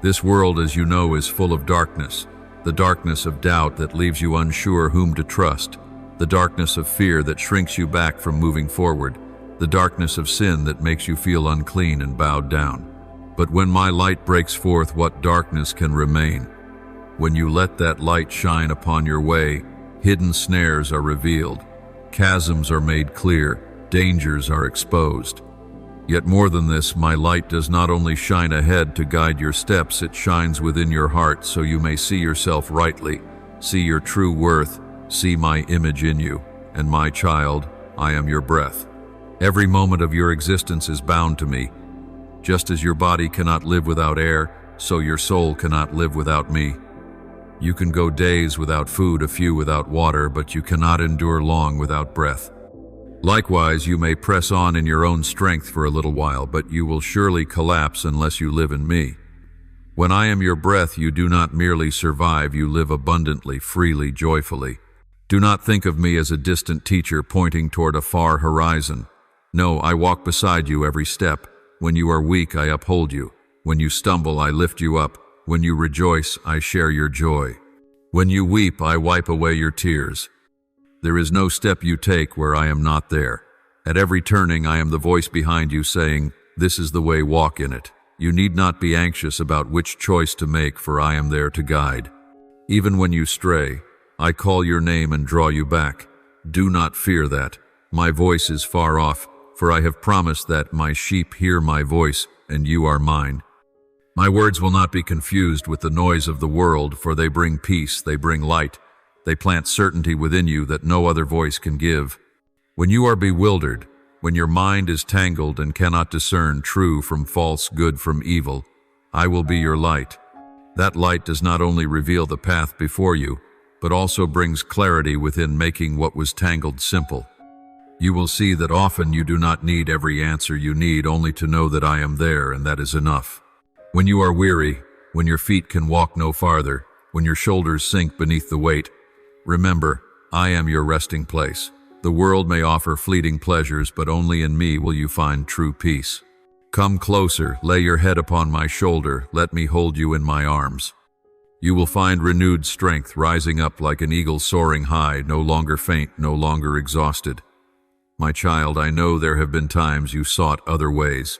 A: This world, as you know, is full of darkness, the darkness of doubt that leaves you unsure whom to trust, the darkness of fear that shrinks you back from moving forward, the darkness of sin that makes you feel unclean and bowed down. But when my light breaks forth, what darkness can remain? When you let that light shine upon your way, hidden snares are revealed, chasms are made clear, dangers are exposed. Yet more than this, my light does not only shine ahead to guide your steps, it shines within your heart so you may see yourself rightly, see your true worth, see my image in you. And my child, I am your breath. Every moment of your existence is bound to me. Just as your body cannot live without air, so your soul cannot live without me. You can go days without food, a few without water, but you cannot endure long without breath. Likewise, you may press on in your own strength for a little while, but you will surely collapse unless you live in me. When I am your breath, you do not merely survive, you live abundantly, freely, joyfully. Do not think of me as a distant teacher pointing toward a far horizon. No, I walk beside you every step. When you are weak, I uphold you. When you stumble, I lift you up. When you rejoice, I share your joy. When you weep, I wipe away your tears. There is no step you take where I am not there. At every turning, I am the voice behind you saying, "This is the way, walk in it." You need not be anxious about which choice to make, for I am there to guide. Even when you stray, I call your name and draw you back. Do not fear that. My voice is far off, for I have promised that my sheep hear my voice, and you are mine. My words will not be confused with the noise of the world, for they bring peace, they bring light. They plant certainty within you that no other voice can give. When you are bewildered, when your mind is tangled and cannot discern true from false, good from evil, I will be your light. That light does not only reveal the path before you, but also brings clarity within, making what was tangled simple. You will see that often you do not need every answer you need, only to know that I am there, and that is enough. When you are weary, when your feet can walk no farther, when your shoulders sink beneath the weight, remember, I am your resting place. The world may offer fleeting pleasures, but only in me will you find true peace. Come closer, lay your head upon my shoulder, let me hold you in my arms. You will find renewed strength, rising up like an eagle soaring high, no longer faint, no longer exhausted. My child, I know there have been times you sought other ways.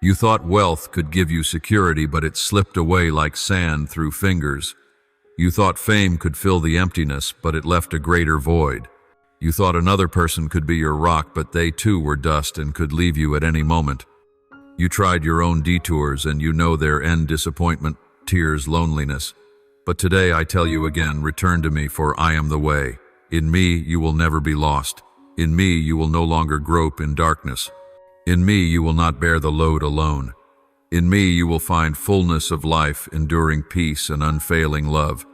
A: You thought wealth could give you security, but it slipped away like sand through fingers. You thought fame could fill the emptiness, but it left a greater void. You thought another person could be your rock, but they too were dust and could leave you at any moment. You tried your own detours, and you know their end: disappointment, tears, loneliness. But today I tell you again, return to me, for I am the way. In me you will never be lost. In me you will no longer grope in darkness. In me you will not bear the load alone. In me you will find fullness of life, enduring peace and unfailing love.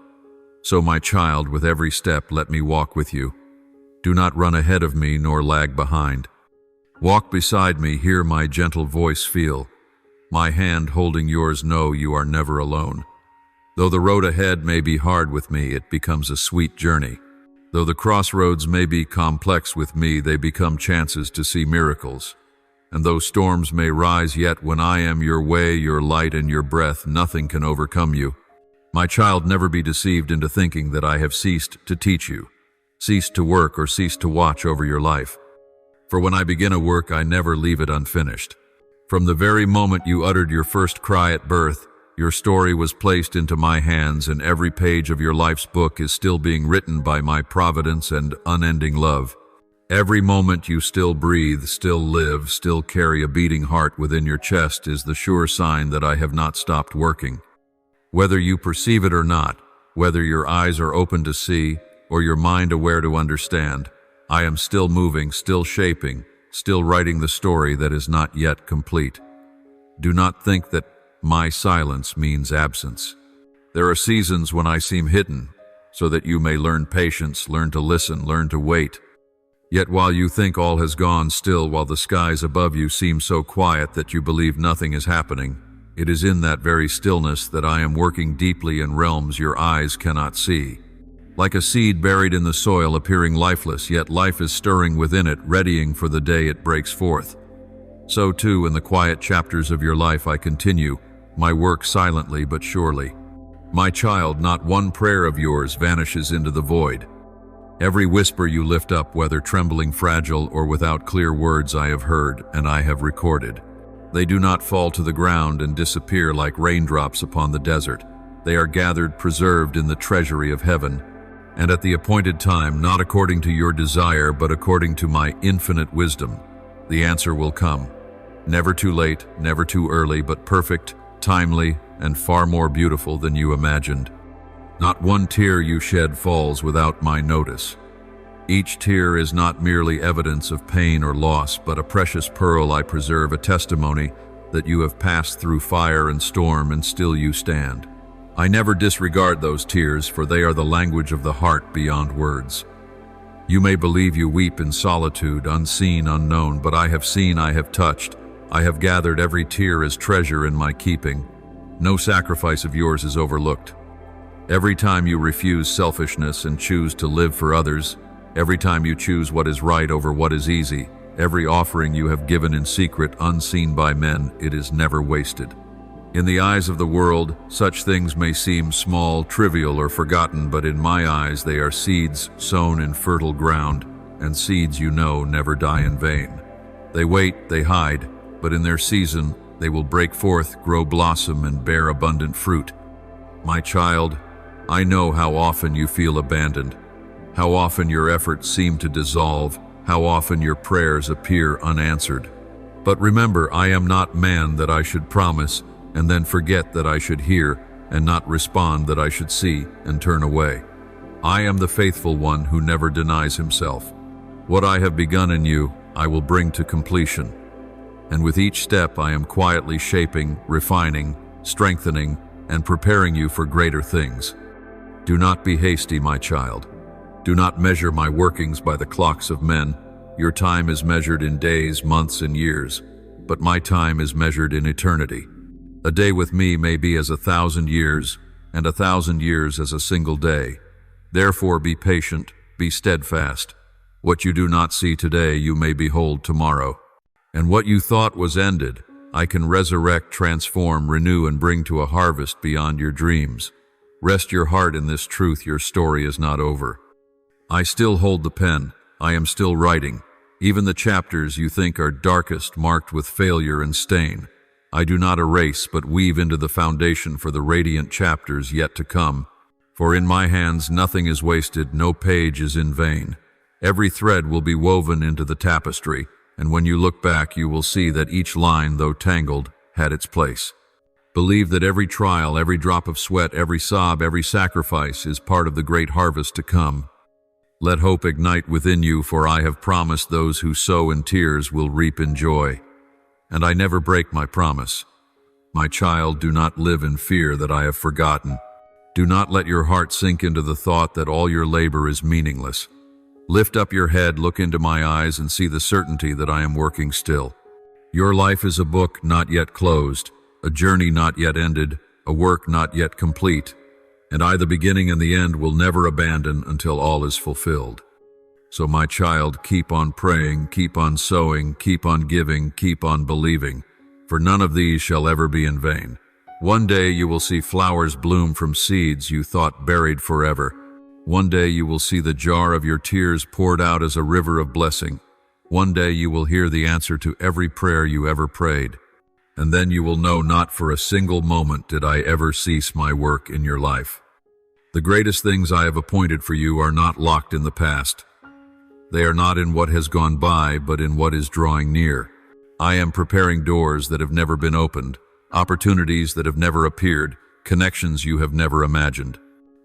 A: So, my child, with every step let me walk with you. Do not run ahead of me nor lag behind. Walk beside me, hear my gentle voice, feel my hand holding yours. Know you are never alone. Though the road ahead may be hard, with me it becomes a sweet journey. Though the crossroads may be complex, with me they become chances to see miracles. And though storms may rise, yet when I am your way, your light, and your breath, nothing can overcome you. My child, never be deceived into thinking that I have ceased to teach you, ceased to work, or ceased to watch over your life. For when I begin a work, I never leave it unfinished. From the very moment you uttered your first cry at birth, your story was placed into my hands, and every page of your life's book is still being written by my providence and unending love. Every moment you still breathe, still live, still carry a beating heart within your chest is the sure sign that I have not stopped working. Whether you perceive it or not, whether your eyes are open to see, or your mind aware to understand, I am still moving, still shaping, still writing the story that is not yet complete. Do not think that my silence means absence. There are seasons when I seem hidden, so that you may learn patience, learn to listen, learn to wait. Yet while you think all has gone still, while the skies above you seem so quiet that you believe nothing is happening, it is in that very stillness that I am working deeply in realms your eyes cannot see. Like a seed buried in the soil, appearing lifeless, yet life is stirring within it, readying for the day it breaks forth. So too, in the quiet chapters of your life, I continue my work silently but surely. My child, not one prayer of yours vanishes into the void. Every whisper you lift up, whether trembling, fragile, or without clear words, I have heard and I have recorded. They do not fall to the ground and disappear like raindrops upon the desert. They are gathered, preserved in the treasury of heaven. And at the appointed time, not according to your desire, but according to my infinite wisdom, the answer will come. Never too late, never too early, but perfect, timely, and far more beautiful than you imagined. Not one tear you shed falls without my notice. Each tear is not merely evidence of pain or loss, but a precious pearl I preserve, a testimony that you have passed through fire and storm and still you stand. I never disregard those tears, for they are the language of the heart beyond words. You may believe you weep in solitude, unseen, unknown, but I have seen, I have touched, I have gathered every tear as treasure in my keeping. No sacrifice of yours is overlooked. Every time you refuse selfishness and choose to live for others, every time you choose what is right over what is easy, every offering you have given in secret, unseen by men, it is never wasted. In the eyes of the world, such things may seem small, trivial, or forgotten, but in my eyes they are seeds sown in fertile ground, and seeds, you know, never die in vain. They wait, they hide, but in their season they will break forth, grow, blossom, and bear abundant fruit. My child, I know how often you feel abandoned, how often your efforts seem to dissolve, how often your prayers appear unanswered. But remember, I am not man that I should promise and then forget that I should hear, and not respond that I should see and turn away. I am the faithful one who never denies himself. What I have begun in you, I will bring to completion. And with each step I am quietly shaping, refining, strengthening, and preparing you for greater things. Do not be hasty, my child. Do not measure my workings by the clocks of men. Your time is measured in days, months, and years, but my time is measured in eternity. A day with me may be as 1,000 years, and 1,000 years as a single day. Therefore be patient, be steadfast. What you do not see today, you may behold tomorrow. And what you thought was ended, I can resurrect, transform, renew, and bring to a harvest beyond your dreams. Rest your heart in this truth, your story is not over. I still hold the pen, I am still writing. Even the chapters you think are darkest, marked with failure and stain, I do not erase, but weave into the foundation for the radiant chapters yet to come. For in my hands nothing is wasted, no page is in vain. Every thread will be woven into the tapestry, and when you look back, you will see that each line, though tangled, had its place. Believe that every trial, every drop of sweat, every sob, every sacrifice is part of the great harvest to come. Let hope ignite within you, for I have promised those who sow in tears will reap in joy. And I never break my promise. My child, do not live in fear that I have forgotten. Do not let your heart sink into the thought that all your labor is meaningless. Lift up your head, look into my eyes, and see the certainty that I am working still. Your life is a book not yet closed, a journey not yet ended, a work not yet complete, and I, the beginning and the end, will never abandon until all is fulfilled. So my child, keep on praying, keep on sowing, keep on giving, keep on believing, for none of these shall ever be in vain. One day you will see flowers bloom from seeds you thought buried forever. One day you will see the jar of your tears poured out as a river of blessing. One day you will hear the answer to every prayer you ever prayed. And then you will know not for a single moment did I ever cease my work in your life. The greatest things I have appointed for you are not locked in the past. They are not in what has gone by, but in what is drawing near. I am preparing doors that have never been opened, opportunities that have never appeared, connections you have never imagined.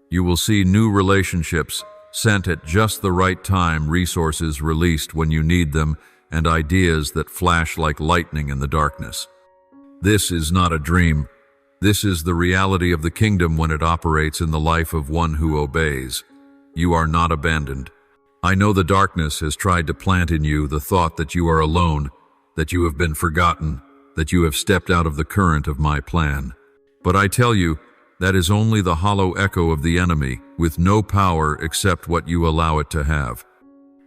A: You will see new relationships sent at just the right time, resources released when you need them, and ideas that flash like lightning in the darkness. This is not a dream. This is the reality of the kingdom when it operates in the life of one who obeys. You are not abandoned. I know the darkness has tried to plant in you the thought that you are alone, that you have been forgotten, that you have stepped out of the current of my plan. But I tell you, that is only the hollow echo of the enemy, with no power except what you allow it to have.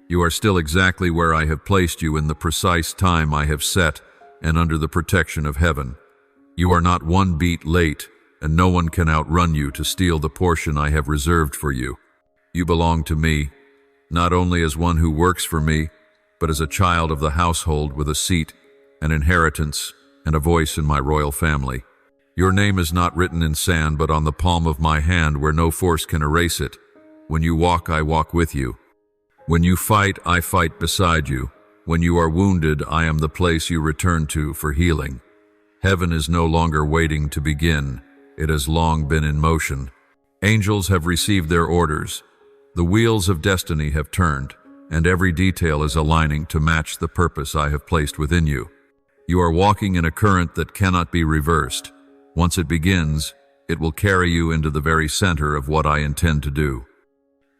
A: You are still exactly where I have placed you in the precise time I have set and under the protection of heaven. You are not one beat late, and no one can outrun you to steal the portion I have reserved for you. You belong to me, not only as one who works for me, but as a child of the household with a seat, an inheritance, and a voice in my royal family. Your name is not written in sand, but on the palm of my hand where no force can erase it. When you walk, I walk with you. When you fight, I fight beside you. When you are wounded, I am the place you return to for healing. Heaven is no longer waiting to begin. It has long been in motion. Angels have received their orders. The wheels of destiny have turned, and every detail is aligning to match the purpose I have placed within you. You are walking in a current that cannot be reversed. Once it begins, it will carry you into the very center of what I intend to do.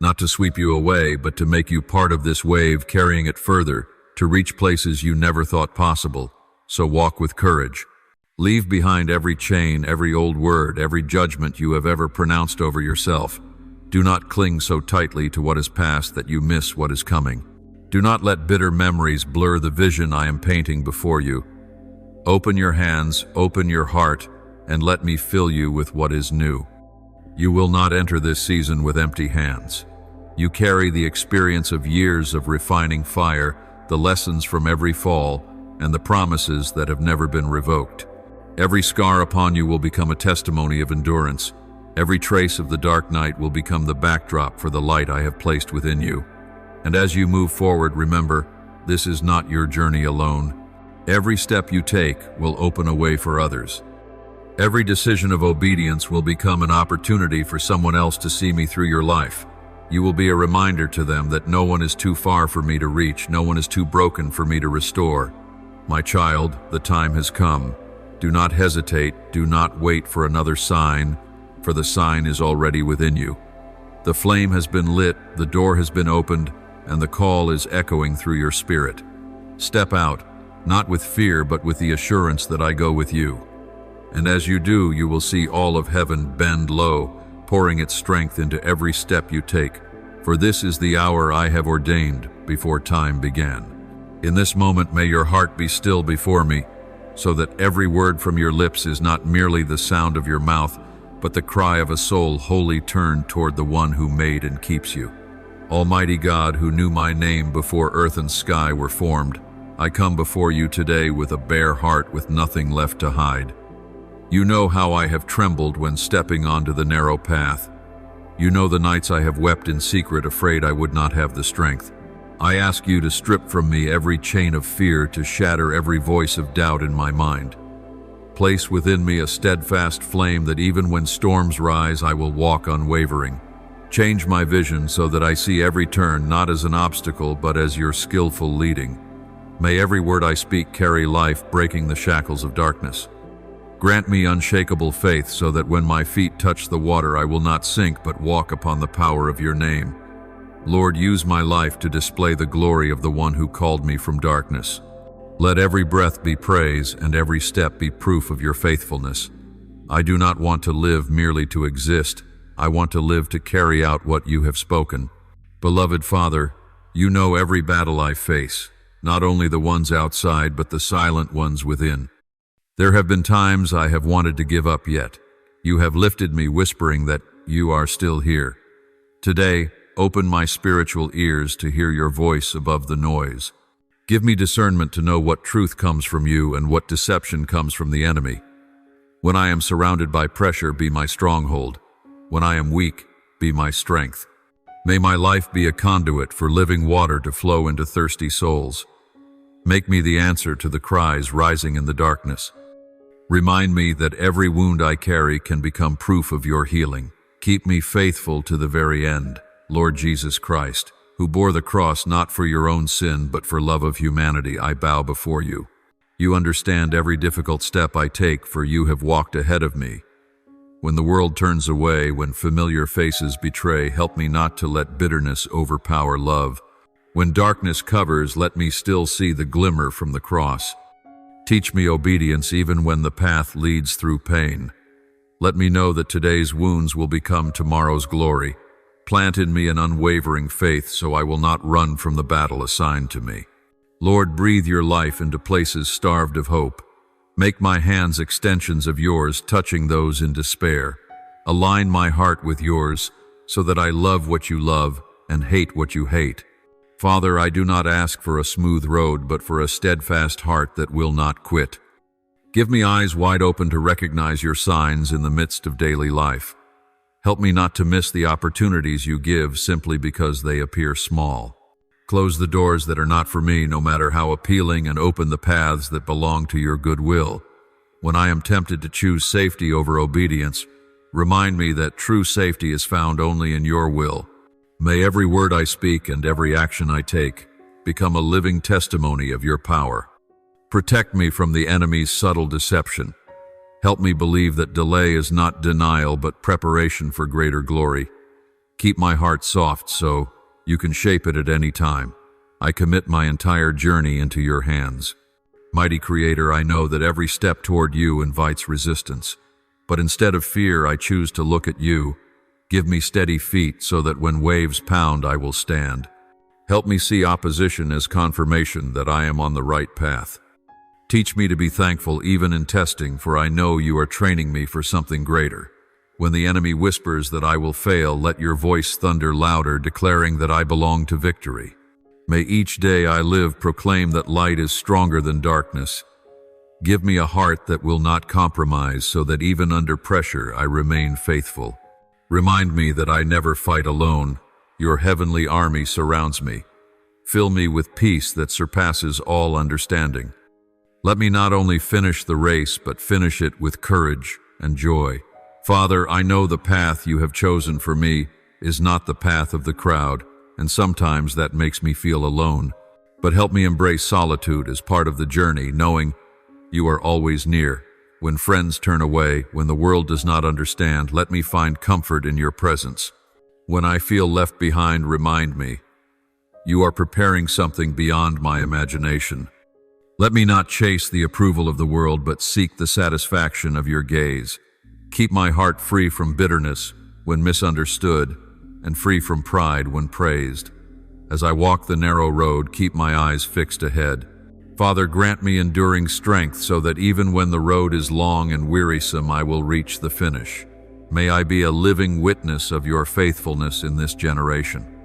A: Not to sweep you away, but to make you part of this wave, carrying it further, to reach places you never thought possible. So walk with courage. Leave behind every chain, every old word, every judgment you have ever pronounced over yourself. Do not cling so tightly to what is past that you miss what is coming. Do not let bitter memories blur the vision I am painting before you. Open your hands, open your heart, and let me fill you with what is new. You will not enter this season with empty hands. You carry the experience of years of refining fire, the lessons from every fall, and the promises that have never been revoked. Every scar upon you will become a testimony of endurance. Every trace of the dark night will become the backdrop for the light I have placed within you. And as you move forward, remember, this is not your journey alone. Every step you take will open a way for others. Every decision of obedience will become an opportunity for someone else to see me through your life. You will be a reminder to them that no one is too far for me to reach, no one is too broken for me to restore. My child, the time has come. Do not hesitate, do not wait for another sign, for the sign is already within you. The flame has been lit, the door has been opened, and the call is echoing through your spirit. Step out, not with fear, but with the assurance that I go with you. And as you do, you will see all of heaven bend low, pouring its strength into every step you take. For this is the hour I have ordained before time began. In this moment, may your heart be still before me, so that every word from your lips is not merely the sound of your mouth, but the cry of a soul wholly turned toward the one who made and keeps you. Almighty God, who knew my name before earth and sky were formed, I come before you today with a bare heart, with nothing left to hide. You know how I have trembled when stepping onto the narrow path. You know the nights I have wept in secret, afraid I would not have the strength. I ask you to strip from me every chain of fear, to shatter every voice of doubt in my mind. Place within me a steadfast flame that even when storms rise, I will walk unwavering. Change my vision so that I see every turn not as an obstacle but as your skillful leading. May every word I speak carry life, breaking the shackles of darkness. Grant me unshakable faith so that when my feet touch the water, I will not sink but walk upon the power of your name. Lord, use my life to display the glory of the one who called me from darkness. Let every breath be praise and every step be proof of your faithfulness. I do not want to live merely to exist. I want to live to carry out what you have spoken. Beloved Father, you know every battle I face, not only the ones outside but the silent ones within. There have been times I have wanted to give up, yet you have lifted me, whispering that you are still here. Today, open my spiritual ears to hear your voice above the noise. Give me discernment to know what truth comes from you and what deception comes from the enemy. When I am surrounded by pressure, be my stronghold. When I am weak, be my strength. May my life be a conduit for living water to flow into thirsty souls. Make me the answer to the cries rising in the darkness. Remind me that every wound I carry can become proof of your healing. Keep me faithful to the very end, Lord Jesus Christ, who bore the cross not for your own sin but for love of humanity. I bow before you. You understand every difficult step I take, for you have walked ahead of me. When the world turns away, when familiar faces betray, help me not to let bitterness overpower love. When darkness covers, let me still see the glimmer from the cross. Teach me obedience even when the path leads through pain. Let me know that today's wounds will become tomorrow's glory. Plant in me an unwavering faith so I will not run from the battle assigned to me. Lord, breathe your life into places starved of hope. Make my hands extensions of yours, touching those in despair. Align my heart with yours so that I love what you love and hate what you hate. Father, I do not ask for a smooth road, but for a steadfast heart that will not quit. Give me eyes wide open to recognize your signs in the midst of daily life. Help me not to miss the opportunities you give simply because they appear small. Close the doors that are not for me, no matter how appealing, and open the paths that belong to your goodwill. When I am tempted to choose safety over obedience, remind me that true safety is found only in your will. May every word I speak and every action I take become a living testimony of your power. Protect me from the enemy's subtle deception. Help me believe that delay is not denial but preparation for greater glory. Keep my heart soft so you can shape it at any time. I commit my entire journey into your hands. Mighty Creator, I know that every step toward you invites resistance. But instead of fear, I choose to look at you. Give me steady feet so that when waves pound, I will stand. Help me see opposition as confirmation that I am on the right path. Teach me to be thankful even in testing, for I know you are training me for something greater. When the enemy whispers that I will fail, let your voice thunder louder, declaring that I belong to victory. May each day I live proclaim that light is stronger than darkness. Give me a heart that will not compromise so that even under pressure I remain faithful. Remind me that I never fight alone. Your heavenly army surrounds me. Fill me with peace that surpasses all understanding. Let me not only finish the race, but finish it with courage and joy. Father, I know the path you have chosen for me is not the path of the crowd, and sometimes that makes me feel alone. But help me embrace solitude as part of the journey, knowing you are always near. When friends turn away, when the world does not understand, let me find comfort in your presence. When I feel left behind, remind me you are preparing something beyond my imagination. Let me not chase the approval of the world, but seek the satisfaction of your gaze. Keep my heart free from bitterness when misunderstood, and free from pride when praised. As I walk the narrow road, keep my eyes fixed ahead. Father, grant me enduring strength so that even when the road is long and wearisome, I will reach the finish. May I be a living witness of your faithfulness in this generation.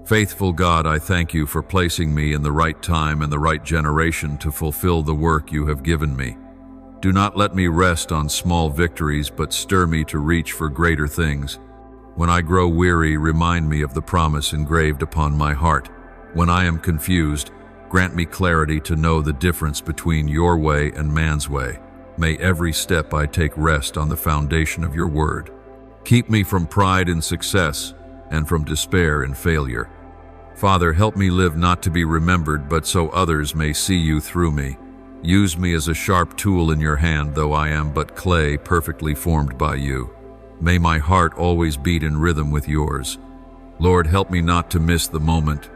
A: Faithful God, I thank you for placing me in the right time and the right generation to fulfill the work you have given me. Do not let me rest on small victories, but stir me to reach for greater things. When I grow weary, remind me of the promise engraved upon my heart. When I am confused, grant me clarity to know the difference between your way and man's way. May every step I take rest on the foundation of your word. Keep me from pride in success and from despair in failure. Father, help me live not to be remembered, but so others may see you through me. Use me as a sharp tool in your hand, though I am but clay perfectly formed by you. May my heart always beat in rhythm with yours. Lord, help me not to miss the moment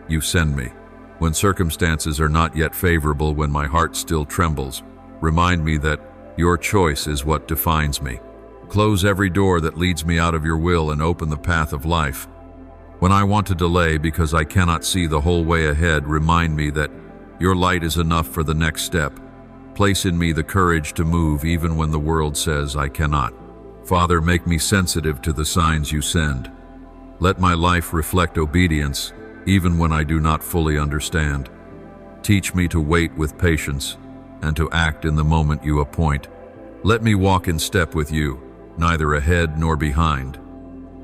A: you send me. When circumstances are not yet favorable, when my heart still trembles, remind me that your choice is what defines me. Close every door that leads me out of your will and open the path of life. When I want to delay because I cannot see the whole way ahead, remind me that your light is enough for the next step. Place in me the courage to move even when the world says I cannot. Father, make me sensitive to the signs you send. Let my life reflect obedience, even when I do not fully understand. Teach me to wait with patience and to act in the moment you appoint. Let me walk in step with you, neither ahead nor behind.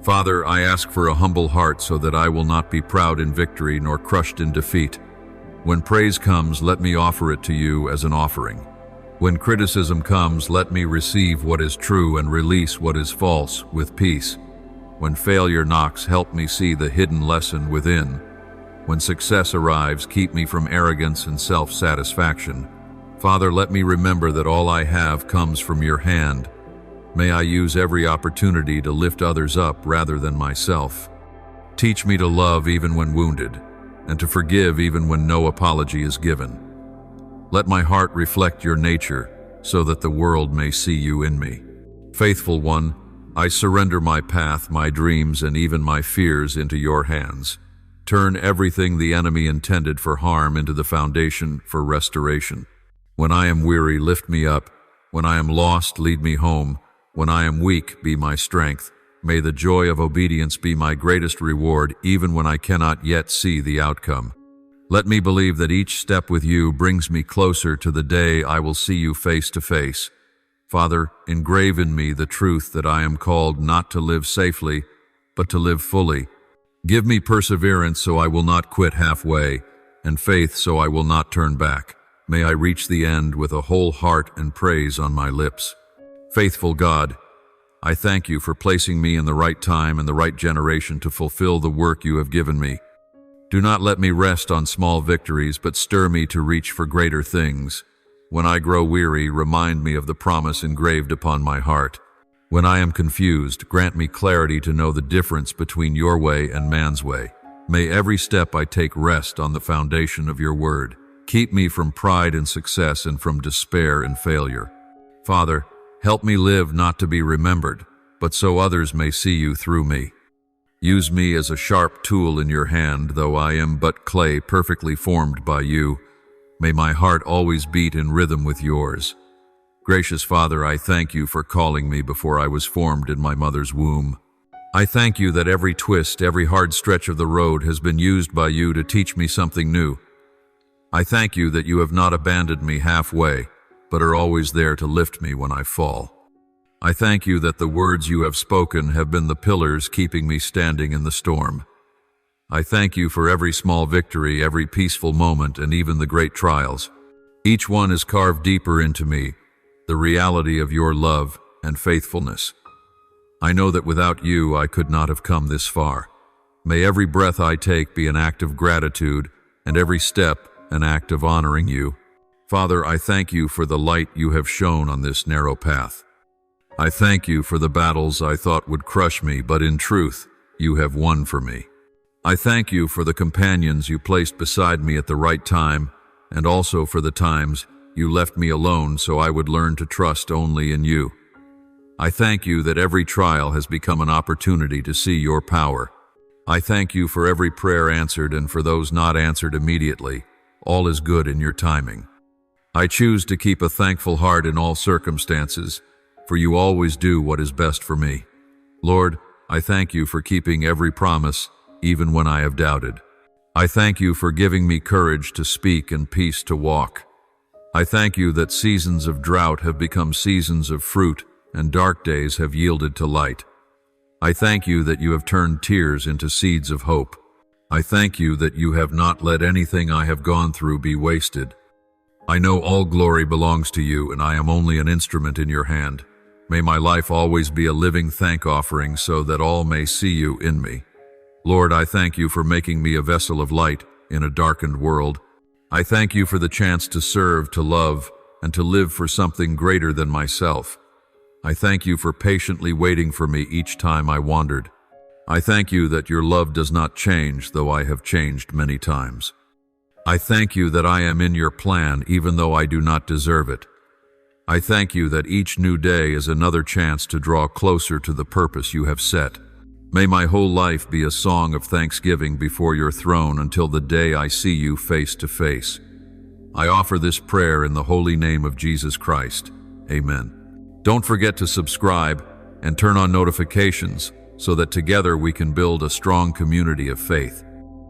A: Father, I ask for a humble heart so that I will not be proud in victory nor crushed in defeat. When praise comes, let me offer it to you as an offering. When criticism comes, let me receive what is true and release what is false with peace. When failure knocks, help me see the hidden lesson within. When success arrives, keep me from arrogance and self-satisfaction. Father, let me remember that all I have comes from your hand. May I use every opportunity to lift others up rather than myself. Teach me to love even when wounded, and to forgive even when no apology is given. Let my heart reflect your nature, so that the world may see you in me. Faithful One, I surrender my path, my dreams, and even my fears into your hands. Turn everything the enemy intended for harm into the foundation for restoration. When I am weary, lift me up. When I am lost, lead me home. When I am weak, be my strength. May the joy of obedience be my greatest reward, even when I cannot yet see the outcome. Let me believe that each step with you brings me closer to the day I will see you face to face. Father, engrave in me the truth that I am called not to live safely, but to live fully. Give me perseverance so I will not quit halfway, and faith so I will not turn back. May I reach the end with a whole heart and praise on my lips. Faithful God, I thank you for placing me in the right time and the right generation to fulfill the work you have given me. Do not let me rest on small victories, but stir me to reach for greater things. When I grow weary, remind me of the promise engraved upon my heart. When I am confused, grant me clarity to know the difference between your way and man's way. May every step I take rest on the foundation of your word. Keep me from pride in success and from despair in failure. Father, help me live not to be remembered, but so others may see you through me. Use me as a sharp tool in your hand, though I am but clay perfectly formed by you. May my heart always beat in rhythm with yours. Gracious Father, I thank you for calling me before I was formed in my mother's womb. I thank you that every twist, every hard stretch of the road has been used by you to teach me something new. I thank you that you have not abandoned me halfway, but are always there to lift me when I fall. I thank you that the words you have spoken have been the pillars keeping me standing in the storm. I thank you for every small victory, every peaceful moment, and even the great trials. Each one is carved deeper into me, the reality of your love and faithfulness. I know that without you, I could not have come this far. May every breath I take be an act of gratitude, and every step an act of honoring you. Father, I thank you for the light you have shone on this narrow path. I thank you for the battles I thought would crush me, but in truth, you have won for me. I thank you for the companions you placed beside me at the right time, and also for the times you left me alone so I would learn to trust only in you. I thank you that every trial has become an opportunity to see your power. I thank you for every prayer answered and for those not answered immediately. All is good in your timing. I choose to keep a thankful heart in all circumstances, for you always do what is best for me. Lord, I thank you for keeping every promise, even when I have doubted. I thank you for giving me courage to speak and peace to walk. I thank you that seasons of drought have become seasons of fruit, and dark days have yielded to light. I thank you that you have turned tears into seeds of hope. I thank you that you have not let anything I have gone through be wasted. I know all glory belongs to you, and I am only an instrument in your hand. May my life always be a living thank offering so that all may see you in me. Lord, I thank you for making me a vessel of light in a darkened world. I thank you for the chance to serve, to love, and to live for something greater than myself. I thank you for patiently waiting for me each time I wandered. I thank you that your love does not change, though I have changed many times. I thank you that I am in your plan even though I do not deserve it. I thank you that each new day is another chance to draw closer to the purpose you have set. May my whole life be a song of thanksgiving before your throne until the day I see you face to face. I offer this prayer in the holy name of Jesus Christ. Amen. Don't forget to subscribe and turn on notifications so that together we can build a strong community of faith.